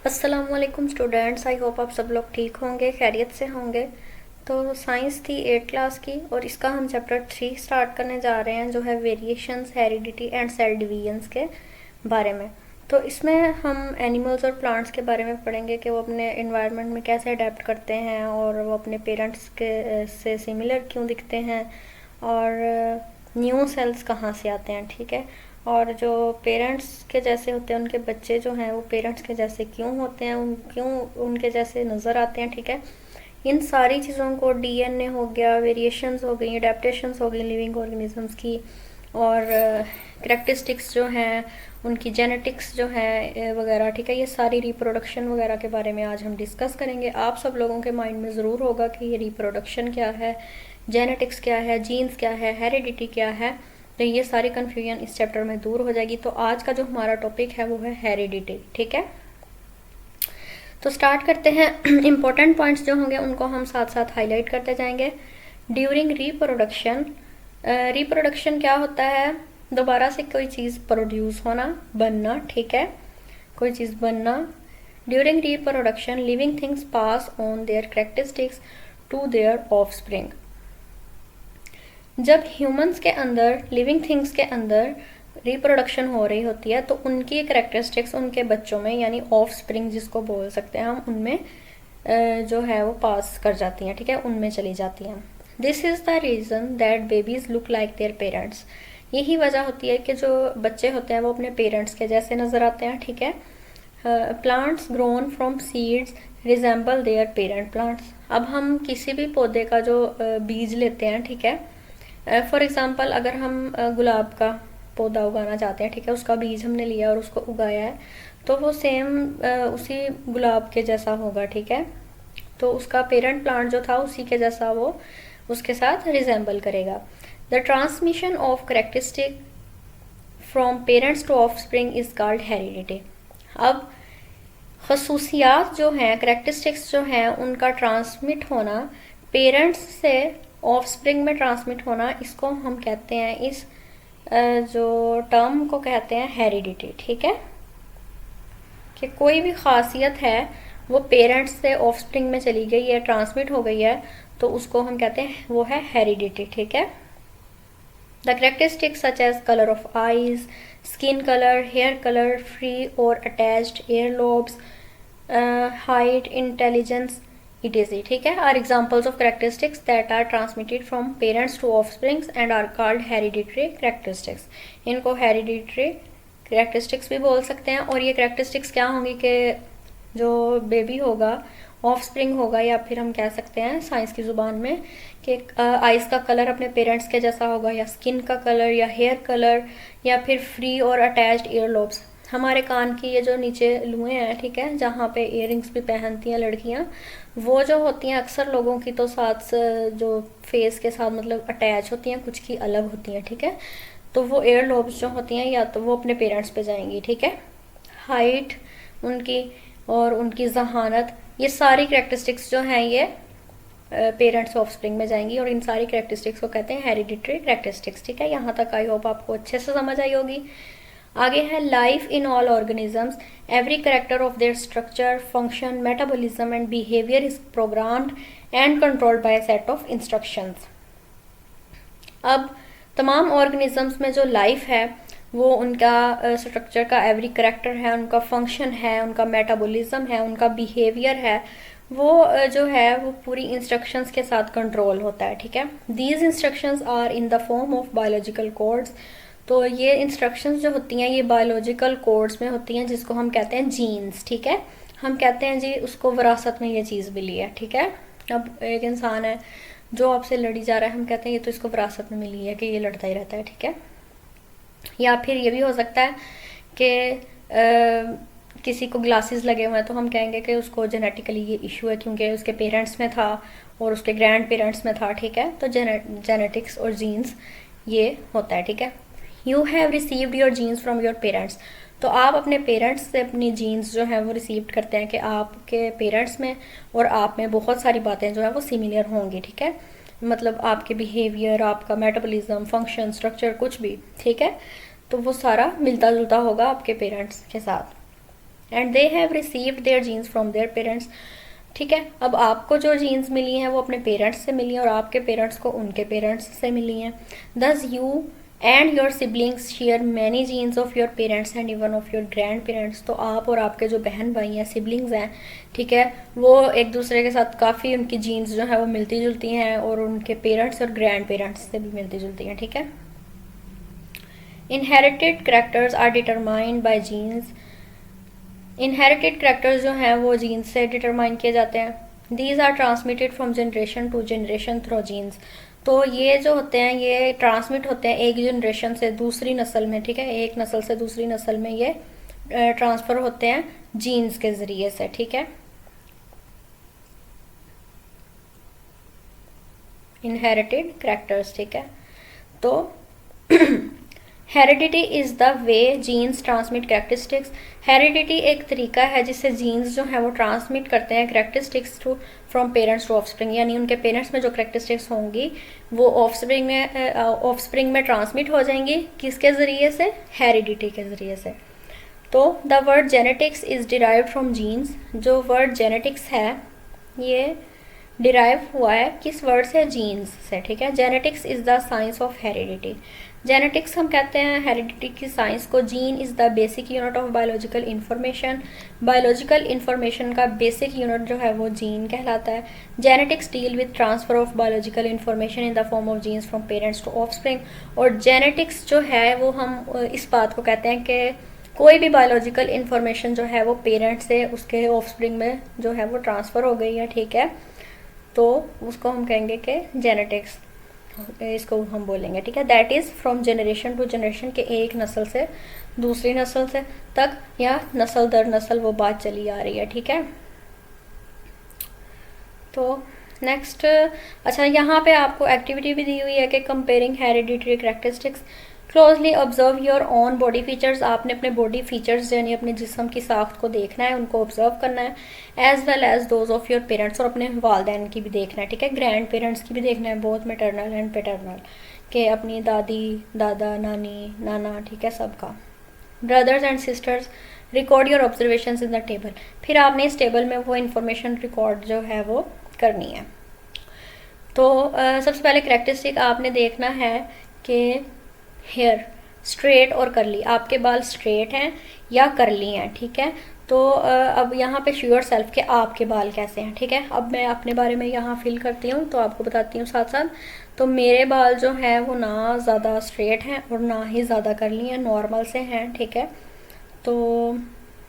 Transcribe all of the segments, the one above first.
अस्सलामुअलैकुम students, I hope आप सब लोग ठीक होंगे, खैरियत से होंगे। तो साइंस थी 8 क्लास की और इसका हम चैप्टर 3 स्टार्ट करने जा रहे हैं, जो है variations, heredity and cell divisions के बारे में। तो इसमें हम एनिमल्स और प्लांट्स के बारे में पढ़ेंगे कि वो अपने इन्वायरमेंट में कैसे अडेप्ट करते हैं और वो अपने पेरेंट्स के से सिमिलर क्यों दिखते हैं और न्यू सेल्स कहाँ से आते हैं, ठीक है। और जो पेरेंट्स के जैसे होते हैं उनके बच्चे जो हैं वो पेरेंट्स के जैसे क्यों होते हैं, क्यों उनके जैसे नज़र आते हैं, ठीक है। इन सारी चीज़ों को डीएनए हो गया, वेरिएशंस हो गई, अडेप्टेशंस हो गई लिविंग ऑर्गेनिजम्स की, और करेक्टरिस्टिक्स जो हैं उनकी, जेनेटिक्स जो है वगैरह, ठीक है। ये सारी रिप्रोडक्शन वगैरह के बारे में आज हम डिस्कस करेंगे। आप सब लोगों के माइंड में ज़रूर होगा कि ये रिप्रोडक्शन क्या है, जेनेटिक्स क्या है, जीन्स क्या है, हेरिडिटी क्या है। तो ये सारी कन्फ्यूजन इस चैप्टर में दूर हो जाएगी। तो आज का जो हमारा टॉपिक है वो है हेरिडिटी, ठीक है। तो स्टार्ट करते हैं। इम्पोर्टेंट पॉइंट्स जो होंगे उनको हम साथ साथ हाईलाइट करते जाएंगे। ड्यूरिंग रिप्रोडक्शन, रिप्रोडक्शन क्या होता है? दोबारा से कोई चीज़ प्रोड्यूस होना, बनना, ठीक है, कोई चीज़ बनना। During reproduction living things pass on their characteristics to their offspring. जब ह्यूमंस के अंदर, लिविंग थिंग्स के अंदर रिप्रोडक्शन हो रही होती है तो उनकी करेक्टरिस्टिक्स उनके बच्चों में, यानी ऑफ स्प्रिंग जिसको बोल सकते हैं हम, उनमें जो है वो पास कर जाती हैं, ठीक है, उनमें चली जाती हैं। This is the reason that babies look like their parents. यही वजह होती है कि जो बच्चे होते हैं वो अपने पेरेंट्स के जैसे नज़र आते हैं, ठीक है। Plants grown from seeds resemble there parent plants. अब हम किसी भी पौधे का जो बीज लेते हैं, ठीक है, फॉर एग्ज़ाम्पल अगर हम गुलाब का पौधा उगाना चाहते हैं, ठीक है, उसका बीज हमने लिया और उसको उगाया है, तो वो सेम उसी गुलाब के जैसा होगा, ठीक है। तो उसका पेरेंट प्लांट जो था उसी के जैसा वो उसके साथ रिजेंबल करेगा। The transmission of characteristic from parents two of spring is called heredity. अब खसूसियात जो हैं, करेक्टरिस्टिक्स जो हैं, उनका ट्रांसमिट होना, पेरेंट्स से ऑफस्प्रिंग में ट्रांसमिट होना, इसको हम कहते हैं, इस जो टर्म को कहते हैं हेरिडिटी, ठीक है। कि कोई भी खासियत है वो पेरेंट्स से ऑफस्प्रिंग में चली गई है, ट्रांसमिट हो गई है, तो उसको हम कहते हैं वो है हेरिडिटी, ठीक है। The characteristics such as colour of eyes, skin colour, hair colour, free और attached ear lobes, height, intelligence, etc, ठीक है, are examples of characteristics that are transmitted from parents to offsprings and are called hereditary characteristics. इनको hereditary characteristics भी बोल सकते हैं। और ये करेक्टरिस्टिक्स क्या होंगी कि जो बेबी होगा, ऑफस्प्रिंग होगा, या फिर हम कह सकते हैं साइंस की ज़ुबान में कि आइज़ का कलर अपने पेरेंट्स के जैसा होगा, या स्किन का कलर, या हेयर कलर, या फिर फ्री और अटैच्ड ईयर लोब्स। हमारे कान की ये जो नीचे लुएँ हैं, ठीक है, जहाँ पे इयररिंग्स भी पहनती हैं लड़कियाँ, वो जो होती हैं अक्सर लोगों की तो साथ जो फेस के साथ मतलब अटैच होती हैं, कुछ की अलग होती हैं, ठीक है। तो वो एयर लोब्स जो होती हैं या तो वो अपने पेरेंट्स पे जाएंगी, ठीक है। हाइट उनकी और उनकी जहानत, ये सारी करेक्टरिस्टिक्स जो हैं ये पेरेंट्स ऑफस्प्रिंग में जाएंगी, और इन सारी करेक्टरिस्टिक्स को कहते हैं हेरिडिटरी करेक्टरिस्टिक्स, ठीक है। यहाँ तक आई होप आपको अच्छे से समझ आई होगी। आगे है life in all organisms, every character of their structure, function, metabolism and behaviour is programmed and controlled by a set of instructions. अब तमाम ऑर्गेनिजम्स में जो लाइफ है वो उनका स्ट्रक्चर का एवरी करेक्टर है, उनका फंक्शन है, उनका मेटाबॉलिज्म है, उनका बिहेवियर है, वो जो है वो पूरी इंस्ट्रक्शंस के साथ कंट्रोल होता है, ठीक है। These instructions are in the form of biological codes. तो ये इंस्ट्रक्शंस जो होती हैं ये बायोलॉजिकल कोड्स में होती हैं, जिसको हम कहते हैं जीन्स, ठीक है। हम कहते हैं जी उसको विरासत में ये चीज़ मिली है, ठीक है। अब एक इंसान है जो आपसे लड़ी जा रहा है, हम कहते हैं ये तो इसको विरासत में मिली है कि ये लड़ता ही रहता है, ठीक है। या फिर ये भी हो सकता है कि किसी को ग्लासेस लगे हुए हैं तो हम कहेंगे कि उसको जेनेटिकली ये इशू है क्योंकि उसके पेरेंट्स में था और उसके ग्रैंड पेरेंट्स में था, ठीक है। तो जेनेटिक्स और जीन्स ये होता है, ठीक है। You have received your genes from your parents. तो आप अपने पेरेंट्स से अपनी जीन्स जो है वो रिसीव करते हैं कि आपके पेरेंट्स में और आप में बहुत सारी बातें जो है वो सिमिलर होंगी, ठीक है। मतलब आपके बिहेवियर, आपका मेटाबॉलिज्म, फंक्शन, स्ट्रक्चर, कुछ भी, ठीक है। तो वो सारा मिलता जुलता होगा आपके पेरेंट्स के साथ। And they have received their genes from their parents. ठीक है, अब आपको जो जीन्स मिली हैं वो अपने पेरेंट्स से मिली हैं और आपके पेरेंट्स को उनके पेरेंट्स से मिली हैं। दस you and your siblings share many jeans of your parents and even of your grand parents. तो आप और आपके जो बहन भाई हैं, सिबलिंग्स हैं, ठीक है, वो एक दूसरे के साथ काफ़ी उनकी जीन्स जो है वो मिलती जुलती हैं और उनके पेरेंट्स और ग्रैंड पेरेंट्स से भी मिलती जुलती हैं। ठीक है, inherited characters are determined by genes. Inherited characters जो हैं वो जीन्स से डिटरमाइन किए जाते हैं। These are transmitted from generation to generation through genes. तो ये जो होते हैं ये ट्रांसमिट होते हैं एक जनरेशन से दूसरी नस्ल में। ठीक है, एक नस्ल से दूसरी नस्ल में ये ट्रांसफ़र होते हैं जीन्स के ज़रिए से। ठीक है, इनहेरिटेड कैरेक्टर्स। ठीक है, तो heredity is the way genes transmit characteristics. Heredity एक तरीका है जिससे जीन्स जो है वो ट्रांसमिट करते हैं characteristics to from parents to offspring, यानी उनके पेरेंट्स में जो कैरेक्टरिस्टिक्स होंगी वो ऑफस्प्रिंग में ट्रांसमिट हो जाएंगी। किसके ज़रिए से? हेरिडिटी के ज़रिए से। तो the word genetics is derived from genes. जो वर्ड जेनेटिक्स है ये डिराइव हुआ है किस वर्ड से? जीन्स से। ठीक है, genetics is the science of heredity. Genetics हम कहते हैं हेरिडिटी की साइंस को। Gene is the basic unit of biological information. Biological information का बेसिक यूनिट जो है वो जीन कहलाता है। Genetics deal with transfer of biological information in the form of genes from parents to offspring. और genetics जो है वो हम इस बात को कहते हैं कि कोई भी बायोलॉजिकल इन्फॉर्मेशन जो है वो पेरेंट्स से उसके ऑफस्प्रिंग में जो है वो ट्रांसफ़र हो गई है। ठीक है, तो उसको हम कहेंगे कि जेनेटिक्स, इसको हम बोलेंगे। ठीक है, that is from generation to generation, के एक नस्ल से दूसरी नस्ल से तक या नस्ल दर नस्ल वो बात चली आ रही है। ठीक है, तो नेक्स्ट, अच्छा यहाँ पे आपको एक्टिविटी भी दी हुई है कि comparing hereditary characteristics. Closely observe your on body features. आपने अपने बॉडी फीचर्स यानी अपने जिस्म की साख्त को देखना है, उनको ऑब्जर्व करना है, as well as those of your parents, और अपने वालदैन की भी देखना है। ठीक है, ग्रैंड पेरेंट्स की भी देखना है, बोथ मैटरनल एंड पैटर्नल, के अपनी दादी दादा नानी नाना, ठीक है, सबका। Brothers and sisters, record your observations in the table. फिर आपने इस टेबल में वो इन्फॉर्मेशन रिकॉर्ड जो है वो करनी है। तो सबसे पहले कैरेक्टरिस्टिक आपने देखना है कि हेयर स्ट्रेट और करली, आपके बाल स्ट्रेट हैं या करली हैं। ठीक है, तो अब यहाँ पे श्योर सेल्फ के आपके बाल कैसे हैं। ठीक है, अब मैं अपने बारे में यहाँ फिल करती हूँ तो आपको बताती हूँ साथ साथ। तो मेरे बाल जो हैं वो ना ज़्यादा स्ट्रेट हैं और ना ही ज़्यादा करली हैं, नॉर्मल से हैं। ठीक है, तो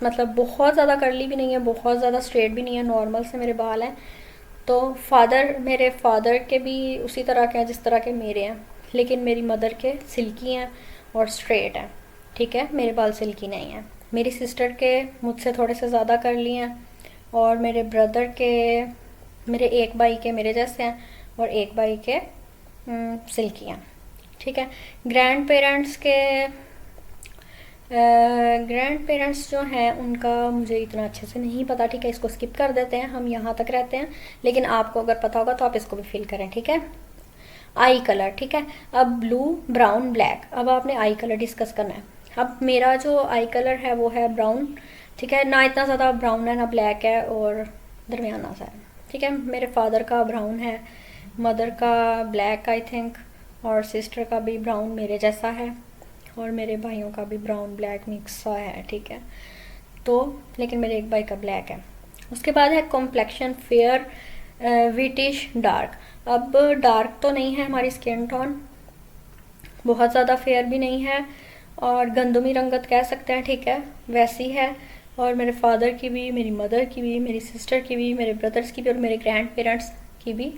मतलब बहुत ज़्यादा करली भी नहीं है, बहुत ज़्यादा स्ट्रेट भी नहीं है, नॉर्मल से मेरे बाल हैं। तो मेरे फादर के भी उसी तरह के हैं जिस तरह के मेरे हैं, लेकिन मेरी मदर के सिल्की हैं और स्ट्रेट हैं। ठीक है, मेरे बाल सिल्की नहीं हैं। मेरी सिस्टर के मुझसे थोड़े से ज़्यादा कर लिए हैं, और मेरे ब्रदर के, मेरे एक भाई के मेरे जैसे हैं और एक भाई के सिल्की हैं। ठीक है, ग्रैंड पेरेंट्स जो हैं उनका मुझे इतना अच्छे से नहीं पता। ठीक है, इसको स्किप कर देते हैं, हम यहाँ तक रहते हैं, लेकिन आपको अगर पता होगा तो आप इसको भी फिल करें। ठीक है, आई कलर। ठीक है, अब ब्लू ब्राउन ब्लैक, अब आपने आई कलर डिस्कस करना है। अब मेरा जो आई कलर है वो है ब्राउन। ठीक है, ना इतना ज़्यादा ब्राउन है ना ब्लैक है, और दरमियाना सा है। ठीक है, मेरे फादर का ब्राउन है, मदर का ब्लैक आई थिंक, और सिस्टर का भी ब्राउन मेरे जैसा है, और मेरे भाइयों का भी ब्राउन ब्लैक मिक्स सा है। ठीक है, तो लेकिन मेरे एक भाई का ब्लैक है। उसके बाद है कॉम्प्लेक्शन, फेयर विटिश डार्क। अब डार्क तो नहीं है हमारी स्किन टोन, बहुत ज़्यादा फेयर भी नहीं है, और गंदमी रंगत कह सकते हैं। ठीक है, वैसी है। और मेरे फादर की भी, मेरी मदर की भी, मेरी सिस्टर की भी, मेरे ब्रदर्स की भी और मेरे ग्रैंड पेरेंट्स की भी,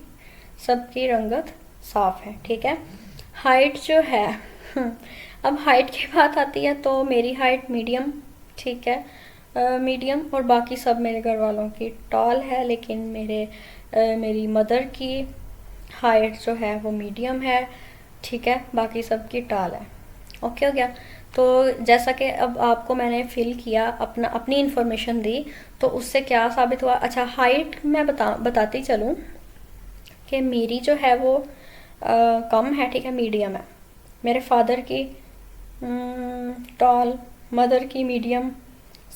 सबकी रंगत साफ़ है। ठीक है, हाइट जो है अब हाइट की बात आती है तो मेरी हाइट मीडियम। ठीक है, मीडियम, और बाकी सब मेरे घर वालों की टॉल है, लेकिन मेरी मदर की हाइट जो है वो मीडियम है। ठीक है, बाकी सबकी टॉल है। ओके हो गया। तो जैसा कि अब आपको मैंने फिल किया, अपनी इन्फॉर्मेशन दी, तो उससे क्या साबित हुआ। अच्छा, हाइट मैं बताती चलूँ कि मेरी जो है वो कम है। ठीक है, मीडियम है। मेरे फादर की टॉल, मदर की मीडियम,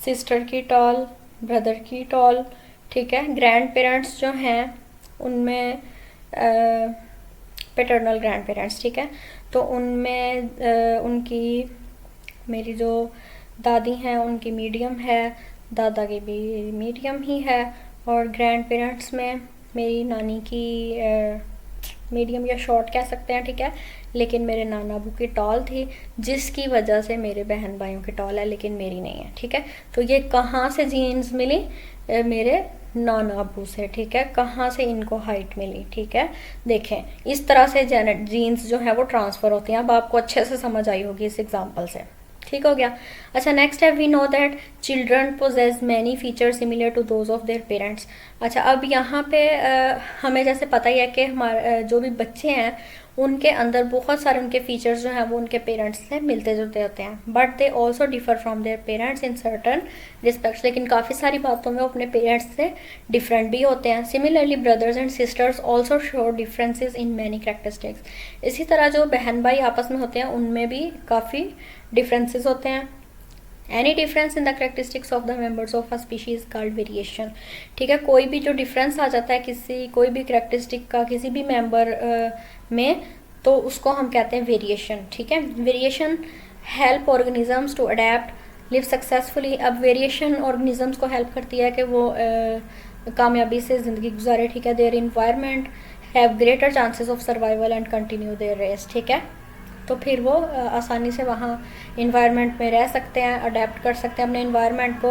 सिस्टर की टॉल, ब्रदर की टॉल, ठीक है। ग्रैंड पेरेंट्स जो हैं उनमें पैटर्नल ग्रैंड पेरेंट्स, ठीक है, तो उनमें उनकी मेरी जो दादी हैं उनकी मीडियम है, दादा की भी मीडियम ही है, और ग्रैंड पेरेंट्स में मेरी नानी की मीडियम या शॉर्ट कह सकते हैं, ठीक है, लेकिन मेरे नाना अबू की टॉल थी, जिसकी वजह से मेरे बहन भाइयों की टॉल है लेकिन मेरी नहीं है, ठीक है। तो ये कहाँ से जीन्स मिली? मेरे नाना अबू से, ठीक है। कहाँ से इनको हाइट मिली? ठीक है, देखें इस तरह से जीन्स जो है वो ट्रांसफ़र होती हैं। अब आपको अच्छे से समझ आई होगी इस एग्जांपल से, ठीक हो गया। अच्छा, नेक्स्ट है we know that children possess many features similar to those of their parents. अच्छा, अब यहाँ पे हमें जैसे पता ही है कि हमारे जो भी बच्चे हैं उनके अंदर बहुत सारे उनके फीचर्स जो हैं वो उनके पेरेंट्स से मिलते जुलते होते हैं, but they also differ from their parents in certain respects. लेकिन काफ़ी सारी बातों में वो अपने पेरेंट्स से डिफरेंट भी होते हैं। Similarly brothers and sisters also show differences in many characteristics. इसी तरह जो बहन भाई आपस में होते हैं उनमें भी काफ़ी डिफरेंसेस होते हैं। Any difference in the characteristics of the members of a species called variation, ठीक है। कोई भी जो डिफरेंस आ जाता है किसी कोई भी करेक्टरिस्टिक का किसी भी मेंबर में, तो उसको हम कहते हैं वेरिएशन, ठीक है। Variation help organisms to adapt live successfully. अब वेरिएशन ऑर्गेनिजम्स को हेल्प करती है कि वो कामयाबी से ज़िंदगी गुजारे, ठीक है। Their environment have greater chances of survival and continue their race, ठीक है। तो फिर वो आसानी से वहाँ इन्वायरमेंट में रह सकते हैं, अडेप्ट कर सकते हैं अपने इन्वायरमेंट को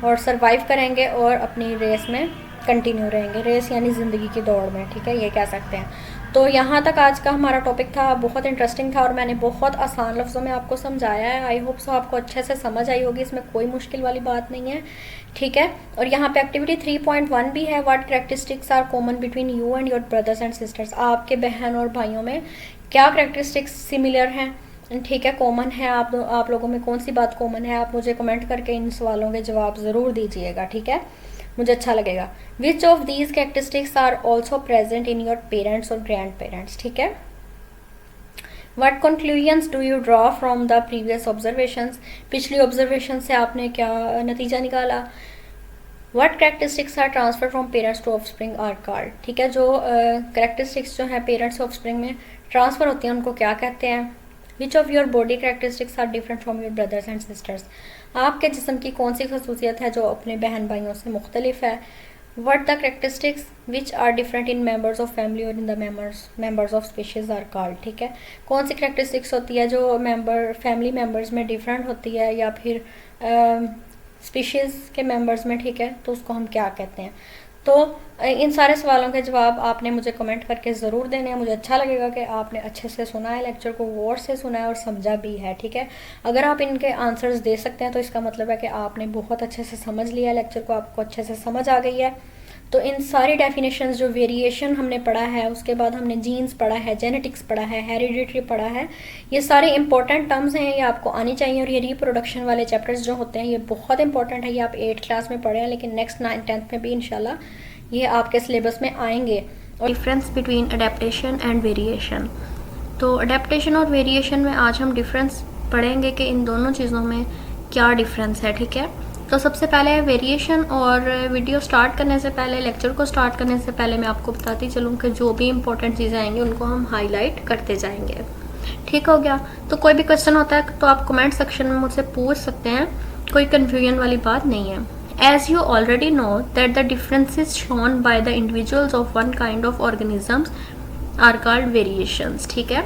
और सर्वाइव करेंगे और अपनी रेस में कंटिन्यू रहेंगे। रेस यानी ज़िंदगी की दौड़ में, ठीक है, ये कह सकते हैं। तो यहाँ तक आज का हमारा टॉपिक था, बहुत इंटरेस्टिंग था और मैंने बहुत आसान लफ्ज़ों में आपको समझाया है। आई होप सो आपको अच्छे से समझ आई होगी, इसमें कोई मुश्किल वाली बात नहीं है, ठीक है। और यहाँ पे एक्टिविटी 3.1 भी है, what characteristics are common between you and your brothers and sisters. आपके बहन और भाइयों में क्या कैरेक्टरिस्टिक्स सिमिलर हैं, ठीक है, कॉमन है, आप लोगों में कौन सी बात कॉमन है? आप मुझे कमेंट करके इन सवालों के जवाब ज़रूर दीजिएगा, ठीक है, मुझे अच्छा लगेगा। Which of these characteristics are also present in your parents और ग्रैंड पेरेंट्स, ठीक है। What conclusions do you draw from the previous observations. पिछली ऑब्जर्वेशन से आपने क्या नतीजा निकाला? What characteristics are transfer from parents to offspring are called, ठीक है। जो कैरेक्टरिस्टिक्स जो है पेरेंट्स ऑफस्प्रिंग में ट्रांसफ़र होती हैं उनको क्या कहते हैं? Which of your body characteristics are different from your brothers and sisters. आपके जिस्म की कौन सी खसूसियत है जो अपने बहन भाइयों से मुख्तलिफ है? What the characteristics which are different in members of family और in the members of species are called, ठीक है। कौन सी कैरेक्टरिस्टिक्स होती है जो फैमिली मेंबर्स में डिफरेंट होती है या फिर स्पीशीज़ के मेंबर्स में, ठीक है, तो उसको हम क्या कहते हैं? तो इन सारे सवालों के जवाब आपने मुझे कमेंट करके ज़रूर देने हैं। मुझे अच्छा लगेगा कि आपने अच्छे से सुना है लेक्चर को, गौर से सुना है और समझा भी है, ठीक है। अगर आप इनके आंसर्स दे सकते हैं तो इसका मतलब है कि आपने बहुत अच्छे से समझ लिया लेक्चर को, आपको अच्छे से समझ आ गई है। तो इन सारी डेफिनेशंस जो वेरिएशन हमने पढ़ा है, उसके बाद हमने जीन्स पढ़ा है, जेनेटिक्स पढ़ा है, हेरिडिटरी पढ़ा है, ये सारे इंपॉर्टेंट टर्म्स हैं, ये आपको आनी चाहिए। और ये रिप्रोडक्शन वाले चैप्टर्स जो होते हैं ये बहुत इंपॉर्टेंट है, ये आप 8th क्लास में पढ़े हैं लेकिन नेक्स्ट 9th 10th में भी इंशाल्लाह ये आपके सिलेबस में आएंगे। और difference between adaptation and variation, तो अडेप्टेशन और वेरिएशन में आज हम डिफरेंस पढ़ेंगे कि इन दोनों चीज़ों में क्या डिफरेंस है, ठीक है। तो सबसे पहले वेरिएशन, और वीडियो स्टार्ट करने से पहले, लेक्चर को स्टार्ट करने से पहले मैं आपको बताती चलूँ कि जो भी इंपॉर्टेंट चीज़ें आएंगी उनको हम हाईलाइट करते जाएंगे, ठीक हो गया। तो कोई भी क्वेश्चन होता है तो आप कमेंट सेक्शन में मुझसे पूछ सकते हैं, कोई कन्फ्यूजन वाली बात नहीं है। As you already know that the differences shown by the individuals of one kind of organisms are called variations, ठीक है।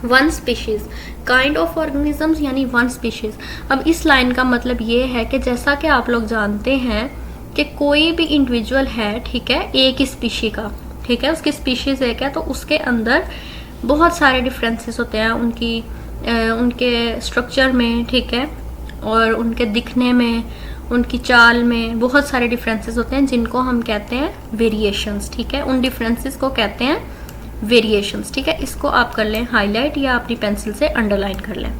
One species, kind of organisms यानी वन स्पीशीज। अब इस लाइन का मतलब ये है कि जैसा कि आप लोग जानते हैं कि कोई भी इंडिविजुअल है, ठीक है, एक ही स्पीशी का, ठीक है, उसकी स्पीशीज एक है, तो उसके अंदर बहुत सारे डिफरेंसेस होते हैं उनके स्ट्रक्चर में, ठीक है, और उनके दिखने में, उनकी चाल में बहुत सारे डिफरेंसेस होते हैं जिनको हम कहते हैं वेरिएशंस, ठीक है। उन डिफरेंसेस को कहते हैं वेरिएशंस, ठीक है। इसको आप कर लें हाईलाइट या अपनी पेंसिल से अंडरलाइन कर लें।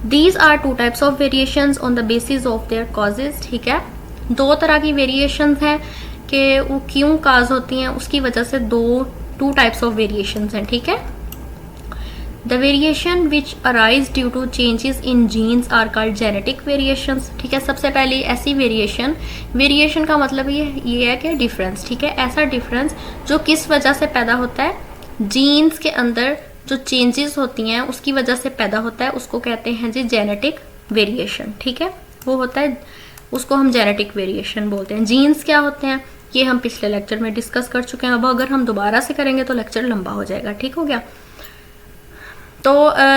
These are two types of variations on the basis of their causes, ठीक है। दो तरह की वेरिएशंस हैं कि वो क्यों काज होती हैं, उसकी वजह से टू टाइप्स ऑफ वेरिएशंस हैं, ठीक है। The variation which arise due to changes in genes are called genetic variations. ठीक है, सबसे पहले ऐसी वेरिएशन का मतलब ये है कि डिफरेंस। ठीक है, ऐसा डिफरेंस जो किस वजह से पैदा होता है, जीन्स के अंदर जो चेंजेस होती हैं उसकी वजह से पैदा होता है, उसको कहते हैं जी जेनेटिक वेरिएशन। ठीक है, वो होता है, उसको हम जेनेटिक वेरिएशन बोलते हैं। जीन्स क्या होते हैं ये हम पिछले लेक्चर में डिस्कस कर चुके हैं, अब अगर हम दोबारा से करेंगे तो लेक्चर लंबा हो जाएगा। ठीक हो गया। तो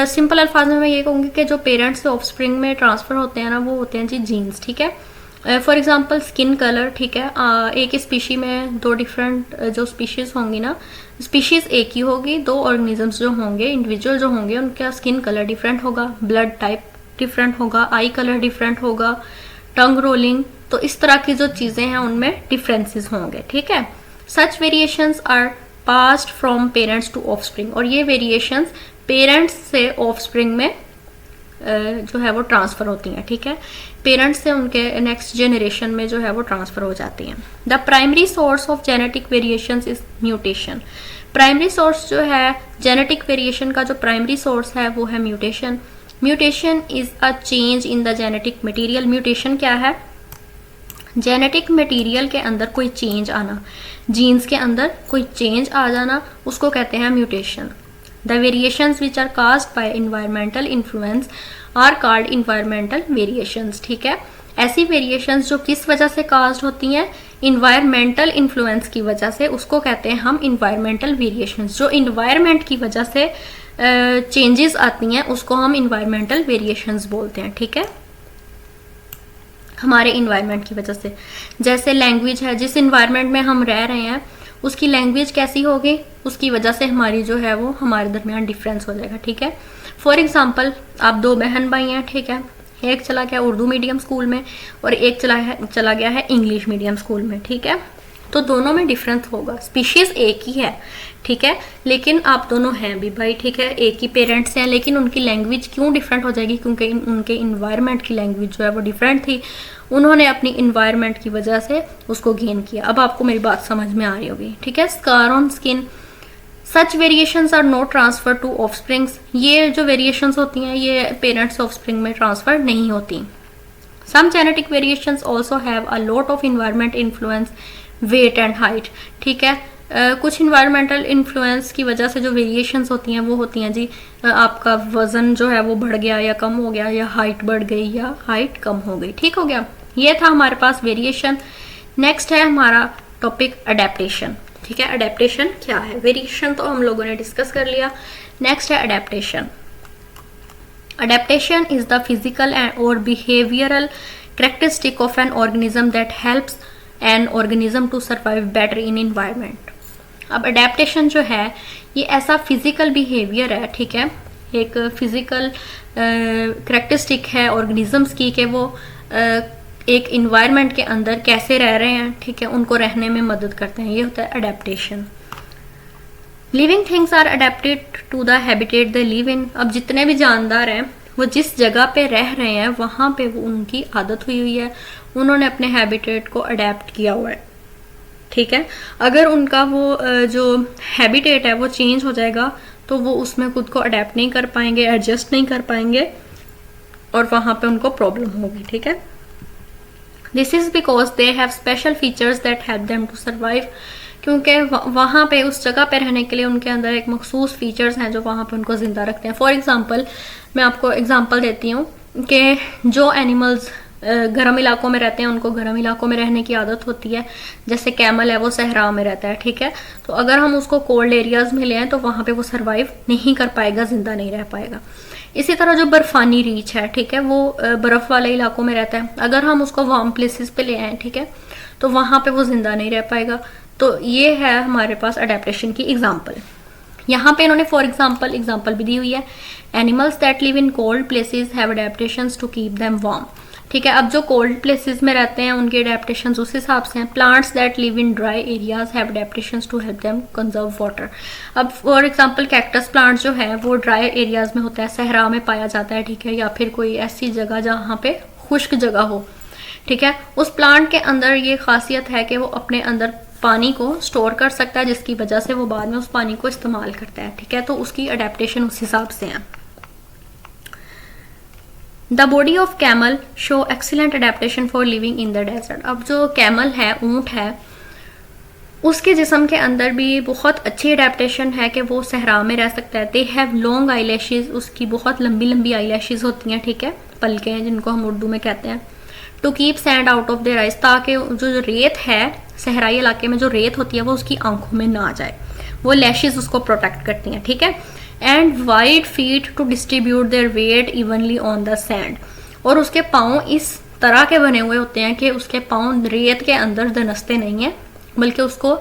सिंपल अल्फाज में मैं ये कहूँगी कि जो पेरेंट्स से ऑफस्प्रिंग में ट्रांसफ़र होते हैं ना, वो होते हैं जी जीन्स। ठीक है, फॉर एग्जांपल स्किन कलर। ठीक है, एक स्पीशी में दो डिफरेंट जो स्पीशीज़ होंगी ना, स्पीशीज़ एक ही होगी, दो ऑर्गेनिजम्स जो होंगे, इंडिविजुअल जो होंगे, उनका स्किन कलर डिफरेंट होगा, ब्लड टाइप डिफरेंट होगा, आई कलर डिफरेंट होगा, टंग रोलिंग, तो इस तरह की जो चीज़ें हैं उनमें डिफरेंसेस होंगे। ठीक है, such variations are passed from parents to offspring, और ये वेरिएशंस पेरेंट्स से ऑफस्प्रिंग में जो है वो ट्रांसफ़र होती हैं। ठीक है, पेरेंट्स से उनके नेक्स्ट जनरेशन में जो है वो ट्रांसफ़र हो जाती हैं। The primary source of genetic variations is mutation. Primary source जो है जेनेटिक वेरिएशन का, जो प्राइमरी सोर्स है वो है mutation. Mutation is a change in the genetic material. Mutation क्या है, जेनेटिक मटेरियल के अंदर कोई चेंज आना, जीन्स के अंदर कोई चेंज आ जाना, उसको कहते हैं mutation. The variations which are caused by environmental influence are called environmental variations. ठीक है, ऐसी वेरिएशंस जो किस वजह से काज्ड होती हैं, इन्वायरमेंटल इन्फ्लुएंस की वजह से, उसको कहते हैं हम इन्वायरमेंटल वेरिएशंस। जो इन्वायरमेंट की वजह से चेंजेस आती हैं उसको हम इन्वायरमेंटल वेरिएशंस बोलते हैं। ठीक है, हमारे इन्वायरमेंट की वजह से, जैसे लैंग्वेज है, जिस इन्वायरमेंट में हम रह रहे हैं उसकी लैंग्वेज कैसी होगी, उसकी वजह से हमारी जो है वो हमारे दरमियान डिफरेंस हो जाएगा। ठीक है, फॉर एग्जांपल आप दो बहन भाई हैं। ठीक है, एक चला गया उर्दू मीडियम स्कूल में और एक चला गया है इंग्लिश मीडियम स्कूल में। ठीक है, तो दोनों में डिफरेंस होगा, स्पीशीज एक ही है। ठीक है, लेकिन आप दोनों हैं भी भाई। ठीक है, एक ही पेरेंट्स हैं, लेकिन उनकी लैंग्वेज क्यों डिफरेंट हो जाएगी, क्योंकि उनके इन्वायरमेंट की लैंग्वेज जो है वो डिफरेंट थी, उन्होंने अपनी इन्वायरमेंट की वजह से उसको गेन किया। अब आपको मेरी बात समझ में आ रही होगी। ठीक है, scar on skin, such variations are not transfer to offsprings. ये जो वेरिएशंस होती हैं ये पेरेंट्स ऑफस्प्रिंग में ट्रांसफर नहीं होती। Some genetic variations also have a lot of environment influence, weight and height. ठीक है, कुछ इन्वायरमेंटल इन्फ्लुएंस की वजह से जो वेरिएशंस होती हैं वो होती हैं जी, आपका वजन जो है वो बढ़ गया या कम हो गया, या हाइट बढ़ गई या हाइट कम हो गई। ठीक हो गया, ये था हमारे पास वेरिएशन। नेक्स्ट है हमारा टॉपिक अडेप्टेशन। ठीक है, अडेप्टेशन क्या है, वेरिएशन तो हम लोगों ने डिस्कस कर लिया। नेक्स्ट है adaptation. Adaptation is the physical और behavioural characteristic of an organism that helps an organism to survive better in environment. अब अडेप्टेशन जो है ये ऐसा फिजिकल बिहेवियर है। ठीक है, एक फिजिकल कैरेक्टरिस्टिक है ऑर्गेनिजम्स की कि वो एक इन्वायरमेंट के अंदर कैसे रह रहे हैं। ठीक है, उनको रहने में मदद करते हैं, ये होता है adaptation. Living things are adapted to the habitat they live in. अब जितने भी जानदार हैं वो जिस जगह पे रह रहे हैं वहाँ पे वो उनकी आदत हुई है, उन्होंने अपने हैबिटेट को अडेप्ट किया हुआ है। ठीक है, अगर उनका वो जो हैबिटेट है वो चेंज हो जाएगा तो वो उसमें खुद को अडेप्ट नहीं कर पाएंगे, एडजस्ट नहीं कर पाएंगे और वहाँ पे उनको प्रॉब्लम होगी। ठीक है, this is because they have special features that help them to survive. क्योंकि वहाँ पे उस जगह पे रहने के लिए उनके अंदर एक मखसूस फीचर्स हैं जो वहाँ पे उनको जिंदा रखते हैं। फॉर एग्जांपल मैं आपको एग्जांपल देती हूँ कि जो एनिमल्स गर्म इलाकों में रहते हैं उनको गर्म इलाकों में रहने की आदत होती है। जैसे कैमल है वो सहरा में रहता है। ठीक है, तो अगर हम उसको कोल्ड एरियाज में ले आए तो वहाँ पे वो सर्वाइव नहीं कर पाएगा, जिंदा नहीं रह पाएगा। इसी तरह जो बर्फानी रीच है, ठीक है, वो बर्फ वाले इलाकों में रहता है, अगर हम उसको वार्म प्लेसेस पे ले आए, ठीक है, तो वहाँ पे वो जिंदा नहीं रह पाएगा। तो ये है हमारे पास अडेप्टेशन की एग्जाम्पल। यहाँ पे इन्होंने फॉर एग्जाम्पल भी दी हुई है। Animals that live in cold places have adaptations to keep them warm. ठीक है, अब जो कोल्ड प्लेसेस में रहते हैं उनके अडेप्टेशंस उस हिसाब से हैं। Plants that live in dry areas have adaptations to help them conserve water. अब फॉर एग्जांपल कैक्टस प्लांट जो है वो ड्राई एरियाज में होता है, सहरा में पाया जाता है। ठीक है, या फिर कोई ऐसी जगह जहाँ पे खुश्क जगह हो। ठीक है, उस प्लांट के अंदर ये खासियत है कि वो अपने अंदर पानी को स्टोर कर सकता है, जिसकी वजह से वो बाद में उस पानी को इस्तेमाल करता है, ठीक है। तो उसकी अडेप्टेशन उस हिसाब से है। The body of camel show excellent adaptation for living in the desert. अब जो कैमल है, ऊंट है, उसके जिस्म के अंदर भी बहुत अच्छी अडेप्टेशन है कि वो सहरा में रह सकता है। They have long eye lashes, उसकी बहुत लंबी लंबी आई लैशेज होती हैं, ठीक है, पलके हैं जिनको हम उर्दू में कहते हैं। To keep sand out of their eyes, ताकि जो रेत है सहराई इलाके में जो रेत होती है वो उसकी आंखों में ना जाए, वो लैशेज उसको प्रोटेक्ट करती हैं, ठीक है। And wide feet to distribute their weight evenly on the sand, और उसके पाँव इस तरह के बने हुए होते हैं कि उसके पाँव रेत के अंदर दनसते नहीं हैं, बल्कि उसको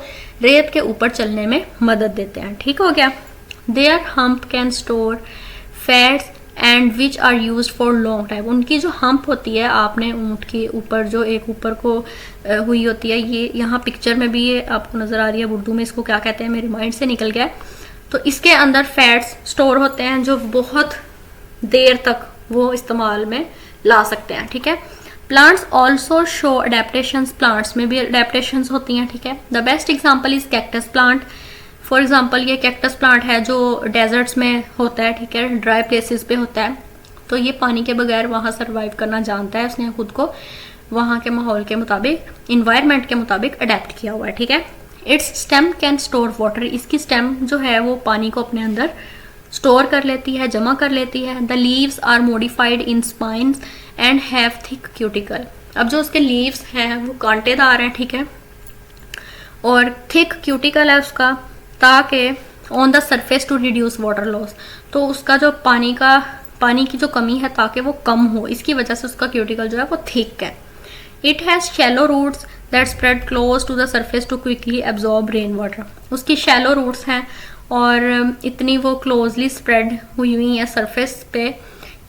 रेत के ऊपर चलने में मदद देते हैं, ठीक हो गया। Their hump can store fats and which are use for long time. उनकी जो हम्प होती है, आपने ऊँट के ऊपर जो एक ऊपर को हुई होती है, ये यहाँ पिक्चर में भी ये आपको नजर आ रही है, उर्दू में इसको क्या कहते हैं मेरे माइंड से निकल गया। तो इसके अंदर फैट्स स्टोर होते हैं जो बहुत देर तक वो इस्तेमाल में ला सकते हैं, ठीक है। Plants also show adaptations, plants में भी अडेप्टेशंस होती हैं, ठीक है। The best example is cactus plant. For example ये कैक्टस प्लांट है जो डेजर्ट्स में होता है, ठीक है, ड्राई प्लेसेस पे होता है। तो ये पानी के बगैर वहाँ सर्वाइव करना जानता है, उसने खुद को वहाँ के माहौल के मुताबिक, इन्वायरमेंट के मुताबिक अडेप्ट किया हुआ है, ठीक है। It's stem can store water, इसकी स्टेम जो है वो पानी को अपने अंदर स्टोर कर लेती है, जमा कर लेती है। The leaves are modified in spines and have thick cuticle. अब जो उसके लीव्स हैं वो कांटेदार हैं, ठीक है, और थिक क्यूटिकल है उसका, ताकि on the surface to reduce water loss, तो उसका जो पानी की जो कमी है ताकि वो कम हो, इसकी वजह से उसका क्यूटिकल जो है वो थिक है। It has shallow roots that spread close to the surface to quickly absorb rain water. उसकी शैलो रूट्स हैं और इतनी वो क्लोजली स्प्रेड हुई है सरफेस पे